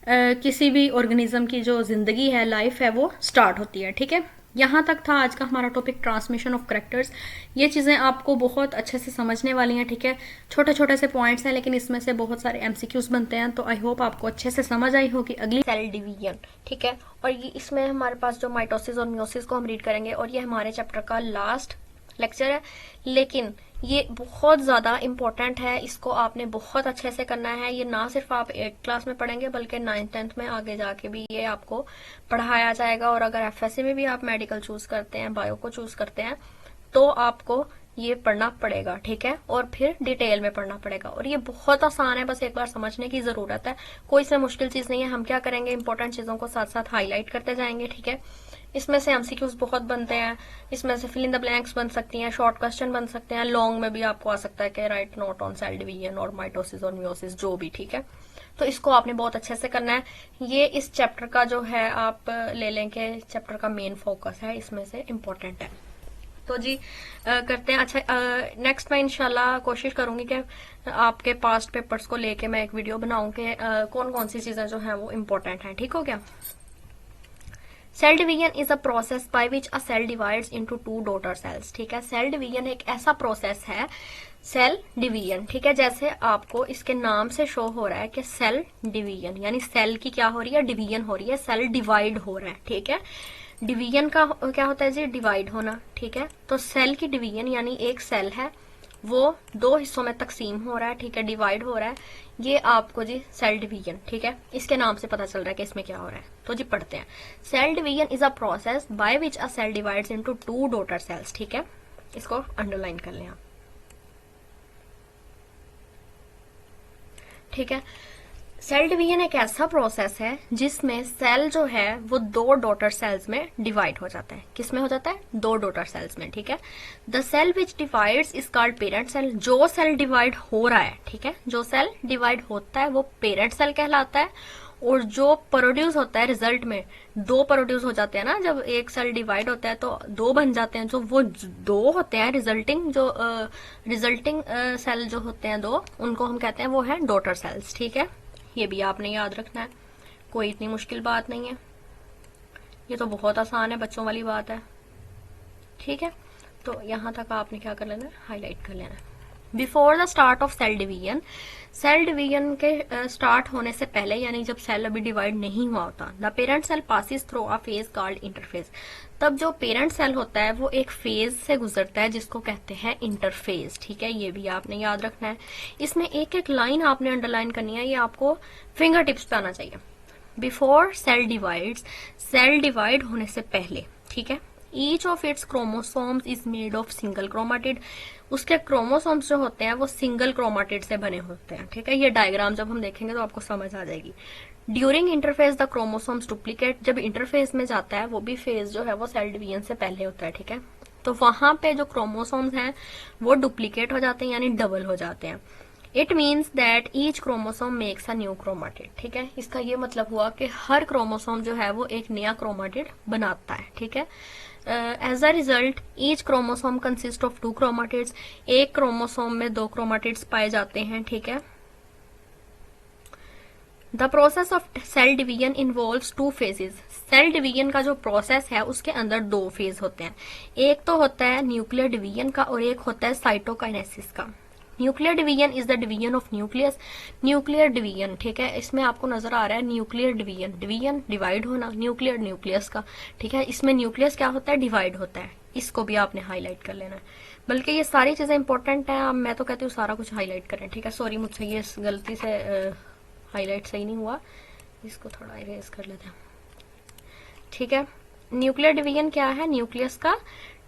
किसी भी ऑर्गेनिज्म की जो ज़िंदगी है, लाइफ है, वो स्टार्ट होती है, ठीक है। यहाँ तक था आज का हमारा टॉपिक ट्रांसमिशन ऑफ करेक्टर्स। ये चीज़ें आपको बहुत अच्छे से समझने वाली हैं, ठीक है। छोटे छोटे से पॉइंट्स हैं लेकिन इसमें से बहुत सारे एमसीक्यूज बनते हैं, तो आई होप आपको अच्छे से समझ आई होगी। अगली सेल डिवीजन, ठीक है, और ये इसमें हमारे पास जो माइटोसिस और मियोसिस को हम रीड करेंगे, और ये हमारे चैप्टर का लास्ट लेक्चर है, लेकिन ये बहुत ज़्यादा इम्पोर्टेंट है, इसको आपने बहुत अच्छे से करना है। ये ना सिर्फ आप 8th क्लास में पढ़ेंगे बल्कि 9th 10th में आगे जाके भी ये आपको पढ़ाया जाएगा। और अगर एफएससी में भी आप मेडिकल चूज करते हैं, बायो को चूज करते हैं, तो आपको ये पढ़ना पड़ेगा, ठीक है, और फिर डिटेल में पढ़ना पड़ेगा। और ये बहुत आसान है, बस एक बार समझने की जरूरत है, कोई इसमें मुश्किल चीज नहीं है। हम क्या करेंगे, इंपॉर्टेंट चीजों को साथ साथ हाईलाइट करते जाएंगे, ठीक है। इसमें से एमसीक्यूज बहुत बनते हैं, इसमें से फिल इन द ब्लैंक्स बन सकती हैं, शॉर्ट क्वेश्चन बन सकते हैं, लॉन्ग में भी आपको आ सकता है कि right note on sale division और माइटोसिस और मियोसिस, जो भी, ठीक है। तो इसको आपने बहुत अच्छे से करना है। ये इस चैप्टर का जो है आप ले लें कि चैप्टर का मेन फोकस है, इसमें से इम्पोर्टेंट है। तो जी करते हैं। अच्छा, नेक्स्ट मैं इंशाल्लाह कोशिश करूंगी कि आपके पास्ट पेपर्स को लेके मैं एक वीडियो बनाऊं कि कौन कौन सी चीजें जो है वो इम्पोर्टेंट हैं, ठीक हो गया। Cell division is a process by which a cell divides into two daughter cells, ठीक है। सेल डिवीजन एक ऐसा प्रोसेस है, सेल डिवीजन, ठीक है, जैसे आपको इसके नाम से शो हो रहा है कि सेल डिवीजन, यानी सेल की क्या हो रही है, डिवीजन हो रही है, सेल डिवाइड हो रहा है, ठीक है। डिवीजन का क्या होता है जी, डिवाइड होना, ठीक है। तो सेल की डिवीजन यानी एक सेल है वो दो हिस्सों में तकसीम हो रहा है, ठीक है, डिवाइड हो रहा है, ये आपको जी सेल डिवीजन, ठीक है, इसके नाम से पता चल रहा है कि इसमें क्या हो रहा है। तो जी पढ़ते हैं। Cell division is a process by which a cell divides into two daughter cells, ठीक है, इसको अंडरलाइन कर लें आप, ठीक है। सेल डिवीजन एक ऐसा प्रोसेस है जिसमें सेल जो है वो दो डॉटर सेल्स में डिवाइड हो जाता है। किस में हो जाता है, दो डॉटर सेल्स में, ठीक है। The cell which divides is called parent cell. जो सेल डिवाइड हो रहा है, ठीक है, जो सेल डिवाइड होता है वो पेरेंट सेल कहलाता है। और जो प्रोड्यूस होता है रिजल्ट में, दो प्रोड्यूस हो जाते हैं ना, जब एक सेल डिवाइड होता है तो दो बन जाते हैं, जो वो दो होते हैं रिजल्टिंग, जो रिजल्टिंग सेल जो होते हैं दो, उनको हम कहते हैं वो है डॉटर सेल्स, ठीक है। ये भी आपने याद रखना है, कोई इतनी मुश्किल बात नहीं है, ये तो बहुत आसान है, बच्चों वाली बात है, ठीक है। तो यहां तक आपने क्या कर लेना है, हाईलाइट कर लेना है। Before the start of cell division, cell division के स्टार्ट होने से पहले, यानी जब सेल अभी डिवाइड नहीं हुआ होता, the parent cell passes through a phase called interphase. तब जो पेरेंट सेल होता है वो एक फेज से गुजरता है जिसको कहते हैं इंटरफेज, ठीक है, ये भी आपने याद रखना है। इसमें एक एक लाइन आपने अंडरलाइन करनी है, ये आपको फिंगर टिप्स पे आना चाहिए। Before cell divides, cell divide होने से पहले, ठीक है, each of its chromosomes is made of single chromatid. उसके क्रोमोसोम्स जो होते हैं वो सिंगल क्रोमाटिड से बने होते हैं, ठीक है। ये डायग्राम जब हम देखेंगे तो आपको समझ आ जाएगी। During interphase the chromosomes duplicate, जब इंटरफेज में जाता है, वो भी फेज जो है वो सेल डिवीजन से पहले होता है, ठीक है, तो वहां पे जो क्रोमोसोम्स हैं वो डुप्लीकेट हो जाते हैं, यानी डबल हो जाते हैं। It means that each chromosome makes a new chromatid, ठीक है। इसका ये मतलब हुआ कि हर क्रोमोसोम जो है वो एक नया क्रोमाटिड बनाता है, ठीक है। As a result each chromosome consist of two chromatids. एक क्रोमोसोम में दो क्रोमाटिड्स पाए जाते हैं, ठीक है। The process of cell division involves two phases. Cell division का जो प्रोसेस है उसके अंदर दो फेज होते हैं। एक तो होता है न्यूक्लियर डिवीजन का और एक होता है साइटोकाइनेसिस का। Nuclear division is the division of nucleus. Nuclear division, ठीक है, इसमें आपको नजर आ रहा है न्यूक्लियर डिवीजन, डिवीजन डिवाइड होना, न्यूक्लियर न्यूक्लियस का, ठीक है। इसमें न्यूक्लियस क्या होता है, डिवाइड होता है, इसको भी आपने हाईलाइट कर लेना है। बल्कि ये सारी चीजें इंपॉर्टेंट है, मैं तो कहती हूँ सारा कुछ हाईलाइट करें, ठीक है। सॉरी, मुझसे ये गलती से हाईलाइट सही नहीं हुआ, इसको थोड़ा इरेज कर लेते हैं, ठीक है। न्यूक्लियर डिवीजन क्या है, न्यूक्लियस का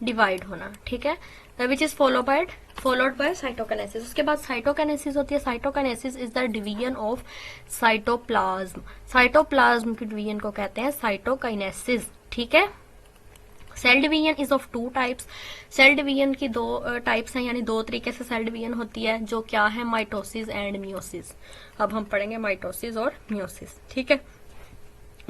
डिवाइड होना, ठीक है, which is followed by cytokinesis. उसके बाद साइटोकाइनेसिस होती है। Cytokinesis is the division of cytoplasm. Cytoplasm की डिवीजन को कहते हैं साइटोकाइनेसिस, ठीक है। Cell division is of two types. Cell division की दो टाइप्स हैं, यानी दो तरीके से सेल डिवीजन होती है, जो क्या है, माइटोसिस एंड मियोसिस। अब हम पढ़ेंगे माइटोसिस और मियोसिस, ठीक है।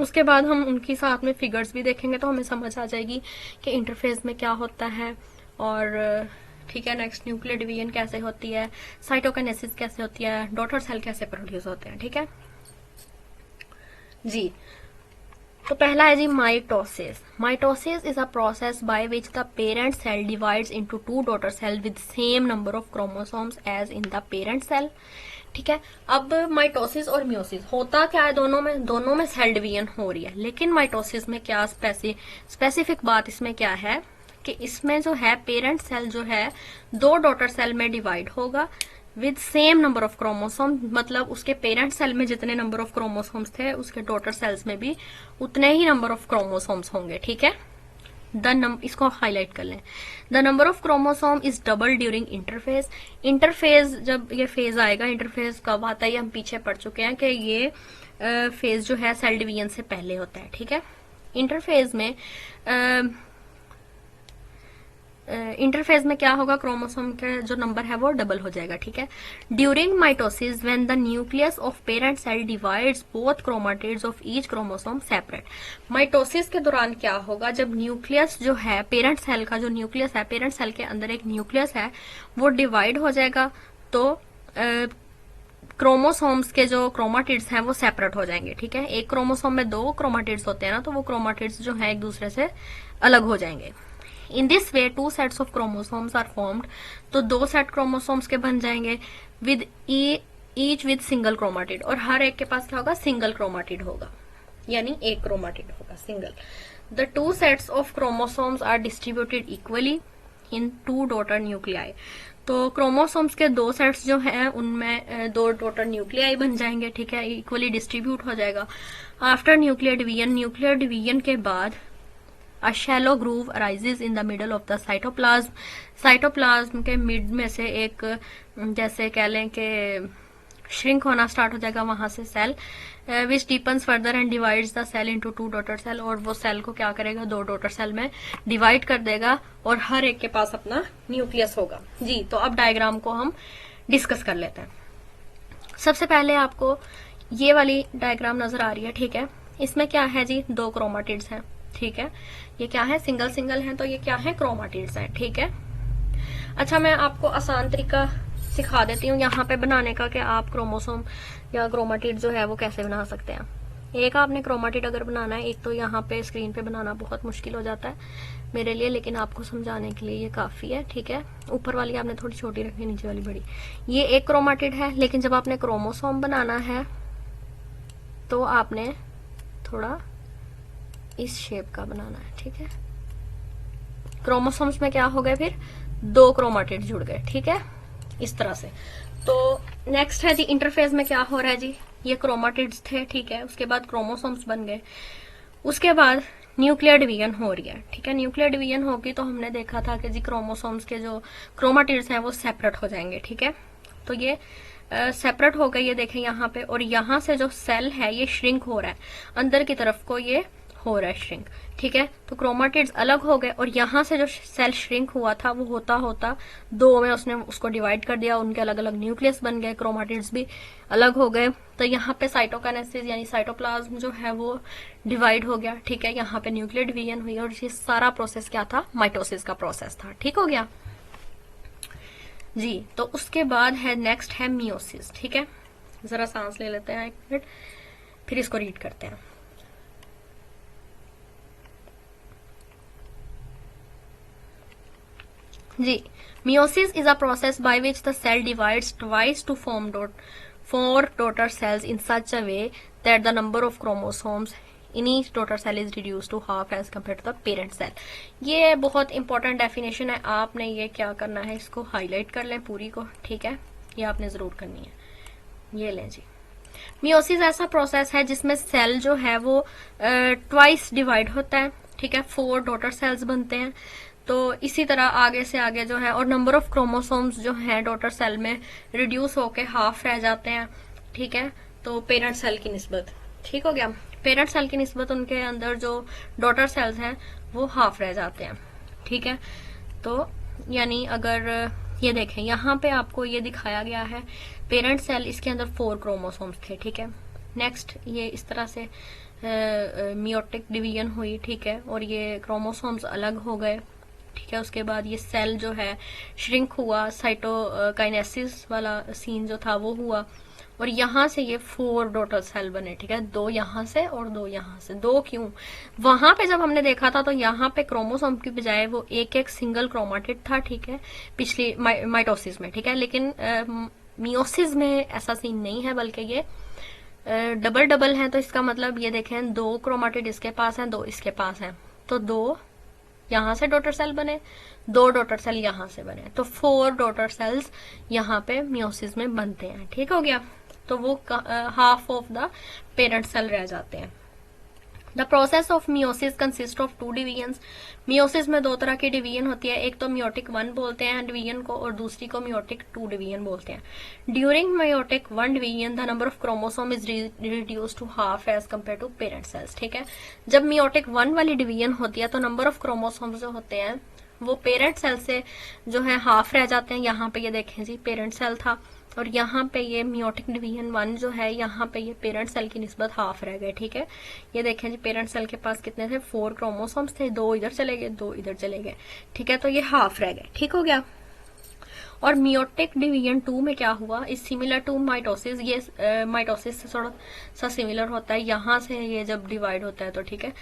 उसके बाद हम उनकी साथ में फिगर्स भी देखेंगे तो हमें समझ आ जाएगी कि इंटरफेज में क्या होता है, और ठीक है, नेक्स्ट न्यूक्लियर डिवीजन कैसे होती है, साइटोकाइनेसिस कैसे होती है, डॉटर सेल कैसे प्रोड्यूस होते हैं, ठीक है जी। तो पहला है जी mitosis. Mitosis is a process by which the parent cell divides into two daughter cell with same number of chromosomes as in the parent cell, ठीक है। अब माइटोसिस और मियोसिस होता क्या है, दोनों में सेल डिवीजन हो रही है, लेकिन माइटोसिस में क्या स्पेसिफिक बात इसमें क्या है कि इसमें जो है पेरेंट सेल जो है दो डॉटर सेल में डिवाइड होगा with same number of chromosome, मतलब उसके पेरेंट सेल में जितने नंबर ऑफ क्रोमोसोम्स थे उसके डॉटर सेल्स में भी उतने ही नंबर ऑफ क्रोमोसोम्स होंगे, ठीक है। इसको हाईलाइट कर लें। The number of chromosome is double during interphase. Interphase जब ये फेज आएगा, इंटरफेज कब आता है ये हम पीछे पढ़ चुके हैं कि ये फेज जो है सेल डिवीजन से पहले होता है, ठीक है। इंटरफेज में इंटरफेज में क्या होगा, क्रोमोसोम का जो नंबर है वो डबल हो जाएगा, ठीक है। During mitosis when the nucleus of parent cell divides both chromatids of each chromosome separate. Mitosis के दौरान क्या होगा, जब न्यूक्लियस जो है पेरेंट सेल का, जो न्यूक्लियस है पेरेंट सेल के अंदर एक न्यूक्लियस है वो डिवाइड हो जाएगा, तो क्रोमोसोम्स के जो क्रोमाटिड्स हैं वो सेपरेट हो जाएंगे, ठीक है। एक क्रोमोसोम में 2 क्रोमाटिड्स होते हैं ना, तो वो क्रोमाटिड्स जो है एक दूसरे से अलग हो जाएंगे। In this way 2 sets of chromosomes are formed, तो 2 सेट क्रोमोसोम्स के बन जाएंगे with each with single chromatid, और हर एक के पास क्या होगा, सिंगल क्रोमाटिड होगा, यानी एक क्रोमाटिड होगा, single. The 2 sets of chromosomes are distributed equally in 2 daughter nuclei. तो क्रोमोसोम्स के 2 सेट्स जो हैं उनमें 2 डॉटर न्यूक्लियाई बन जाएंगे, ठीक है, इक्वली डिस्ट्रीब्यूट हो जाएगा। आफ्टर न्यूक्लियर डिवीजन के बाद A shallow groove arises in the middle of the cytoplasm। Cytoplasm के मिड में से एक, जैसे कह लें कि श्रिंक होना स्टार्ट हो जाएगा वहां से cell, which deepens further and divides the cell into 2 daughter cell, और वो सेल को क्या करेगा, 2 डॉटर सेल में डिवाइड कर देगा, और हर एक के पास अपना न्यूक्लियस होगा। जी, तो अब डायग्राम को हम डिस्कस कर लेते हैं। सबसे पहले आपको ये वाली डायग्राम नजर आ रही है, ठीक है। इसमें क्या है जी, 2 क्रोमाटिड्स हैं, ठीक है। ये क्या है, सिंगल सिंगल है, तो ये क्या है, क्रोमाटिड्स है, ठीक है। अच्छा, मैं आपको आसान तरीका सिखा देती हूँ यहाँ पे बनाने का कि आप क्रोमोसोम या क्रोमाटिड जो है वो कैसे बना सकते हैं। एक आपने क्रोमाटिड अगर बनाना है, एक तो यहाँ पे स्क्रीन पे बनाना बहुत मुश्किल हो जाता है मेरे लिए, लेकिन आपको समझाने के लिए ये काफी है, ठीक है। ऊपर वाली आपने थोड़ी छोटी रखनी, नीचे वाली बड़ी। ये एक क्रोमाटिड है, लेकिन जब आपने क्रोमोसोम बनाना है तो आपने थोड़ा इस शेप का बनाना है, ठीक है। क्रोमोसोम्स में क्या हो गए, फिर 2 क्रोमाटिड जुड़ गए, ठीक है, इस तरह से। तो नेक्स्ट है जी, इंटरफेज में क्या हो रहा है जी, ये क्रोमाटिड्स थे, ठीक है, उसके बाद क्रोमोसोम्स बन गए, उसके बाद न्यूक्लियर डिवीजन हो रही है, ठीक है। न्यूक्लियर डिवीजन होगी तो हमने देखा था कि जी क्रोमोसोम्स के जो क्रोमाटिड्स हैं वो सेपरेट हो जाएंगे, ठीक है। तो ये सेपरेट हो गए, ये देखें यहाँ पे, और यहाँ से जो सेल है ये श्रिंक हो रहा है, अंदर की तरफ को ये हो रहा है श्रिंक, ठीक है। तो क्रोमाटिड्स अलग हो गए, और यहाँ से जो सेल श्रिंक हुआ था वो होता होता 2 में उसने उसको डिवाइड कर दिया, उनके अलग अलग न्यूक्लियस बन गए, क्रोमाटिड्स भी अलग हो गए। तो यहाँ पे साइटोकाइनेसिस यानी साइटोप्लाज्म जो है वो डिवाइड हो गया, ठीक है। यहाँ पे न्यूक्लियर डिवीजन हुई, और ये सारा प्रोसेस क्या था, माइटोसिस का प्रोसेस था, ठीक हो गया जी। तो उसके बाद है नेक्स्ट है मियोसिस, ठीक है। जरा सांस ले लेते हैं 1 मिनट, फिर इसको रीड करते हैं। जी, meiosis is a process by which the cell divides twice to form 4 daughter cells in such a way that the number of chromosomes in each daughter cell is reduced to half as compared to the parent cell। ये बहुत important definition है, आपने ये क्या करना है, इसको highlight कर लें पूरी को, ठीक है, ये आपने जरूर करनी है। ये लें जी, मियोसिस ऐसा प्रोसेस है जिसमें सेल जो है वो ट्वाइस डिवाइड होता है, ठीक है, 4 डॉटर सेल्स बनते हैं। तो इसी तरह आगे से आगे जो है, और नंबर ऑफ क्रोमोसोम्स जो है डॉटर सेल में रिड्यूस होके हाफ रह जाते हैं, ठीक है। तो पेरेंट सेल की निस्बत, ठीक हो गया, पेरेंट सेल की निस्बत उनके अंदर जो डॉटर सेल्स हैं वो हाफ रह जाते हैं, ठीक है। तो यानी अगर ये देखें यहाँ पे आपको ये दिखाया गया है पेरेंट सेल, इसके अंदर 4 क्रोमोसोम्स थे, ठीक है। नेक्स्ट ये इस तरह से मियोटिक डिवीजन हुई, ठीक है, और ये क्रोमोसोम्स अलग हो गए, ठीक है। उसके बाद ये सेल जो है श्रिंक हुआ, साइटोकाइनेसिस वाला सीन जो था वो हुआ, और यहाँ से ये 4 डॉटर सेल बने, ठीक है, 2 यहाँ से और 2 यहाँ से। 2 क्यों, वहां पे जब हमने देखा था तो यहाँ पे क्रोमोसोम की बजाय वो एक सिंगल क्रोमाटिड था, ठीक है, पिछली माइटोसिस में, ठीक है। लेकिन मियोसिस में ऐसा सीन नहीं है, बल्कि ये डबल डबल है। तो इसका मतलब ये देखें, 2 क्रोमाटिड इसके पास हैं, 2 इसके पास हैं, तो 2 यहाँ से डॉटर सेल बने, 2 डॉटर सेल यहाँ से बने, तो 4 डॉटर सेल्स यहाँ पे मियोसिस में बनते हैं, ठीक हो गया। तो वो half of the parent cell रह जाते हैं। The process of meiosis consist of 2 divisions. Meiosis में 2 तरह की डिवीजन होती है, एक तो मियोटिक 1 बोलते हैं डिवीजन को, और दूसरी को मियोटिक 2 डिवीजन बोलते हैं। During meiotic 1 division the number of chromosome is reduce to half as compare to parent cells. ठीक है, जब मियोटिक 1 वाली डिवीजन होती है तो नंबर ऑफ क्रोमोसोम जो होते हैं वो पेरेंट सेल से जो है हाफ रह जाते हैं। यहाँ पे ये देखें जी, पेरेंट सेल था और यहाँ पे ये मियोटिक डिवीजन 1 जो है, यहाँ पे ये पेरेंट सेल की निस्बत हाफ रह गए। ठीक है, ये देखें जी, पेरेंट सेल के पास कितने थे, 4 क्रोमोसोम्स थे, 2 इधर चले गए, 2 इधर चले गए। ठीक है, तो ये हाफ रह गए। ठीक हो गया। और मियोटिक डिवीजन 2 में क्या हुआ, इज सिमिलर टू माइटोसिस। ये माइटोसिस से थोड़ा सा सिमिलर होता है, यहाँ से ये जब डिवाइड होता है तो। ठीक है,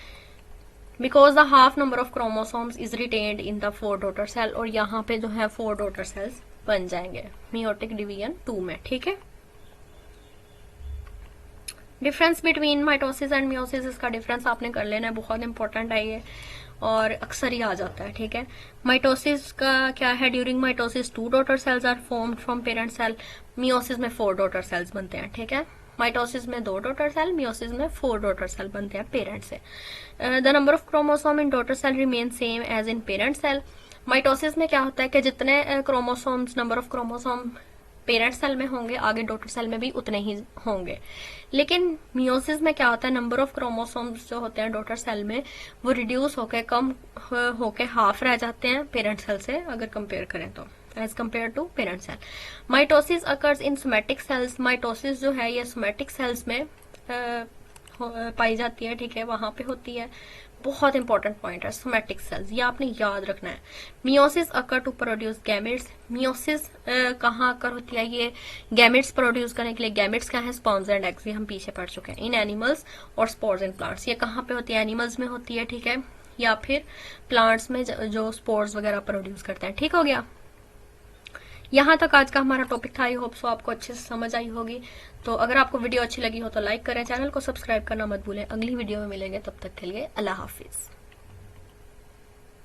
because the half number of chromosomes is retained in the 4 daughter cell, और यहाँ पे जो है 4 डॉटर सेल्स बन जाएंगे मियोटिक डिवीजन 2 में। ठीक है, difference between mitosis and meiosis, इसका डिफरेंस आपने कर लेना है, बहुत इंपॉर्टेंट है ये और अक्सर ही आ जाता है। ठीक है, माइटोसिस का क्या है, during mitosis 2 daughter cells are formed from parent cell, meiosis में 4 डॉटर सेल्स बनते हैं। ठीक है, माइटोसिस में 2 डॉटर सेल, मियोसिस में 4 डॉटर सेल बनते हैं पेरेंट से। The number of chromosome in daughter cell remain same as in parent cell. Mitosis में क्या होता है कि जितने chromosomes, number of chromosome parent cell में होंगे, आगे डॉटर सेल में भी उतने ही होंगे। लेकिन मियोसिस में क्या होता है, नंबर ऑफ क्रोमोसोम्स जो होते हैं डॉटर सेल में वो रिड्यूस होकर कम होकर हाफ रह जाते हैं पेरेंट सेल से अगर कंपेयर करें तो, as compare to parent cell. Mitosis occurs in somatic cells. Mitosis जो है ये सोमैटिक सेल्स में पाई जाती है। ठीक है, वहां पे होती है। बहुत इंपॉर्टेंट पॉइंट है सोमैटिक सेल्स, ये आपने याद रखना है। Meiosis occur to produce gametes. Meiosis कहाँ अकर होती है, ये गैमेट्स प्रोड्यूस करने के लिए। गैमेट्स क्या है, स्पर्म्स एंड एग्स, ये हम पीछे पढ़ चुके हैं। इन एनिमल्स और स्पोर्स इन प्लांट्स, ये कहाँ पे होती है, एनिमल्स में होती है। ठीक है, या फिर प्लांट्स में जो स्पोर्स वगैरह प्रोड्यूस करते हैं। ठीक हो गया, यहाँ तक आज का हमारा टॉपिक था। आई होप सो आपको अच्छे से समझ आई होगी। तो अगर आपको वीडियो अच्छी लगी हो तो लाइक करें, चैनल को सब्सक्राइब करना मत भूलें। अगली वीडियो में मिलेंगे, तब तक के लिए अल्लाह हाफिज।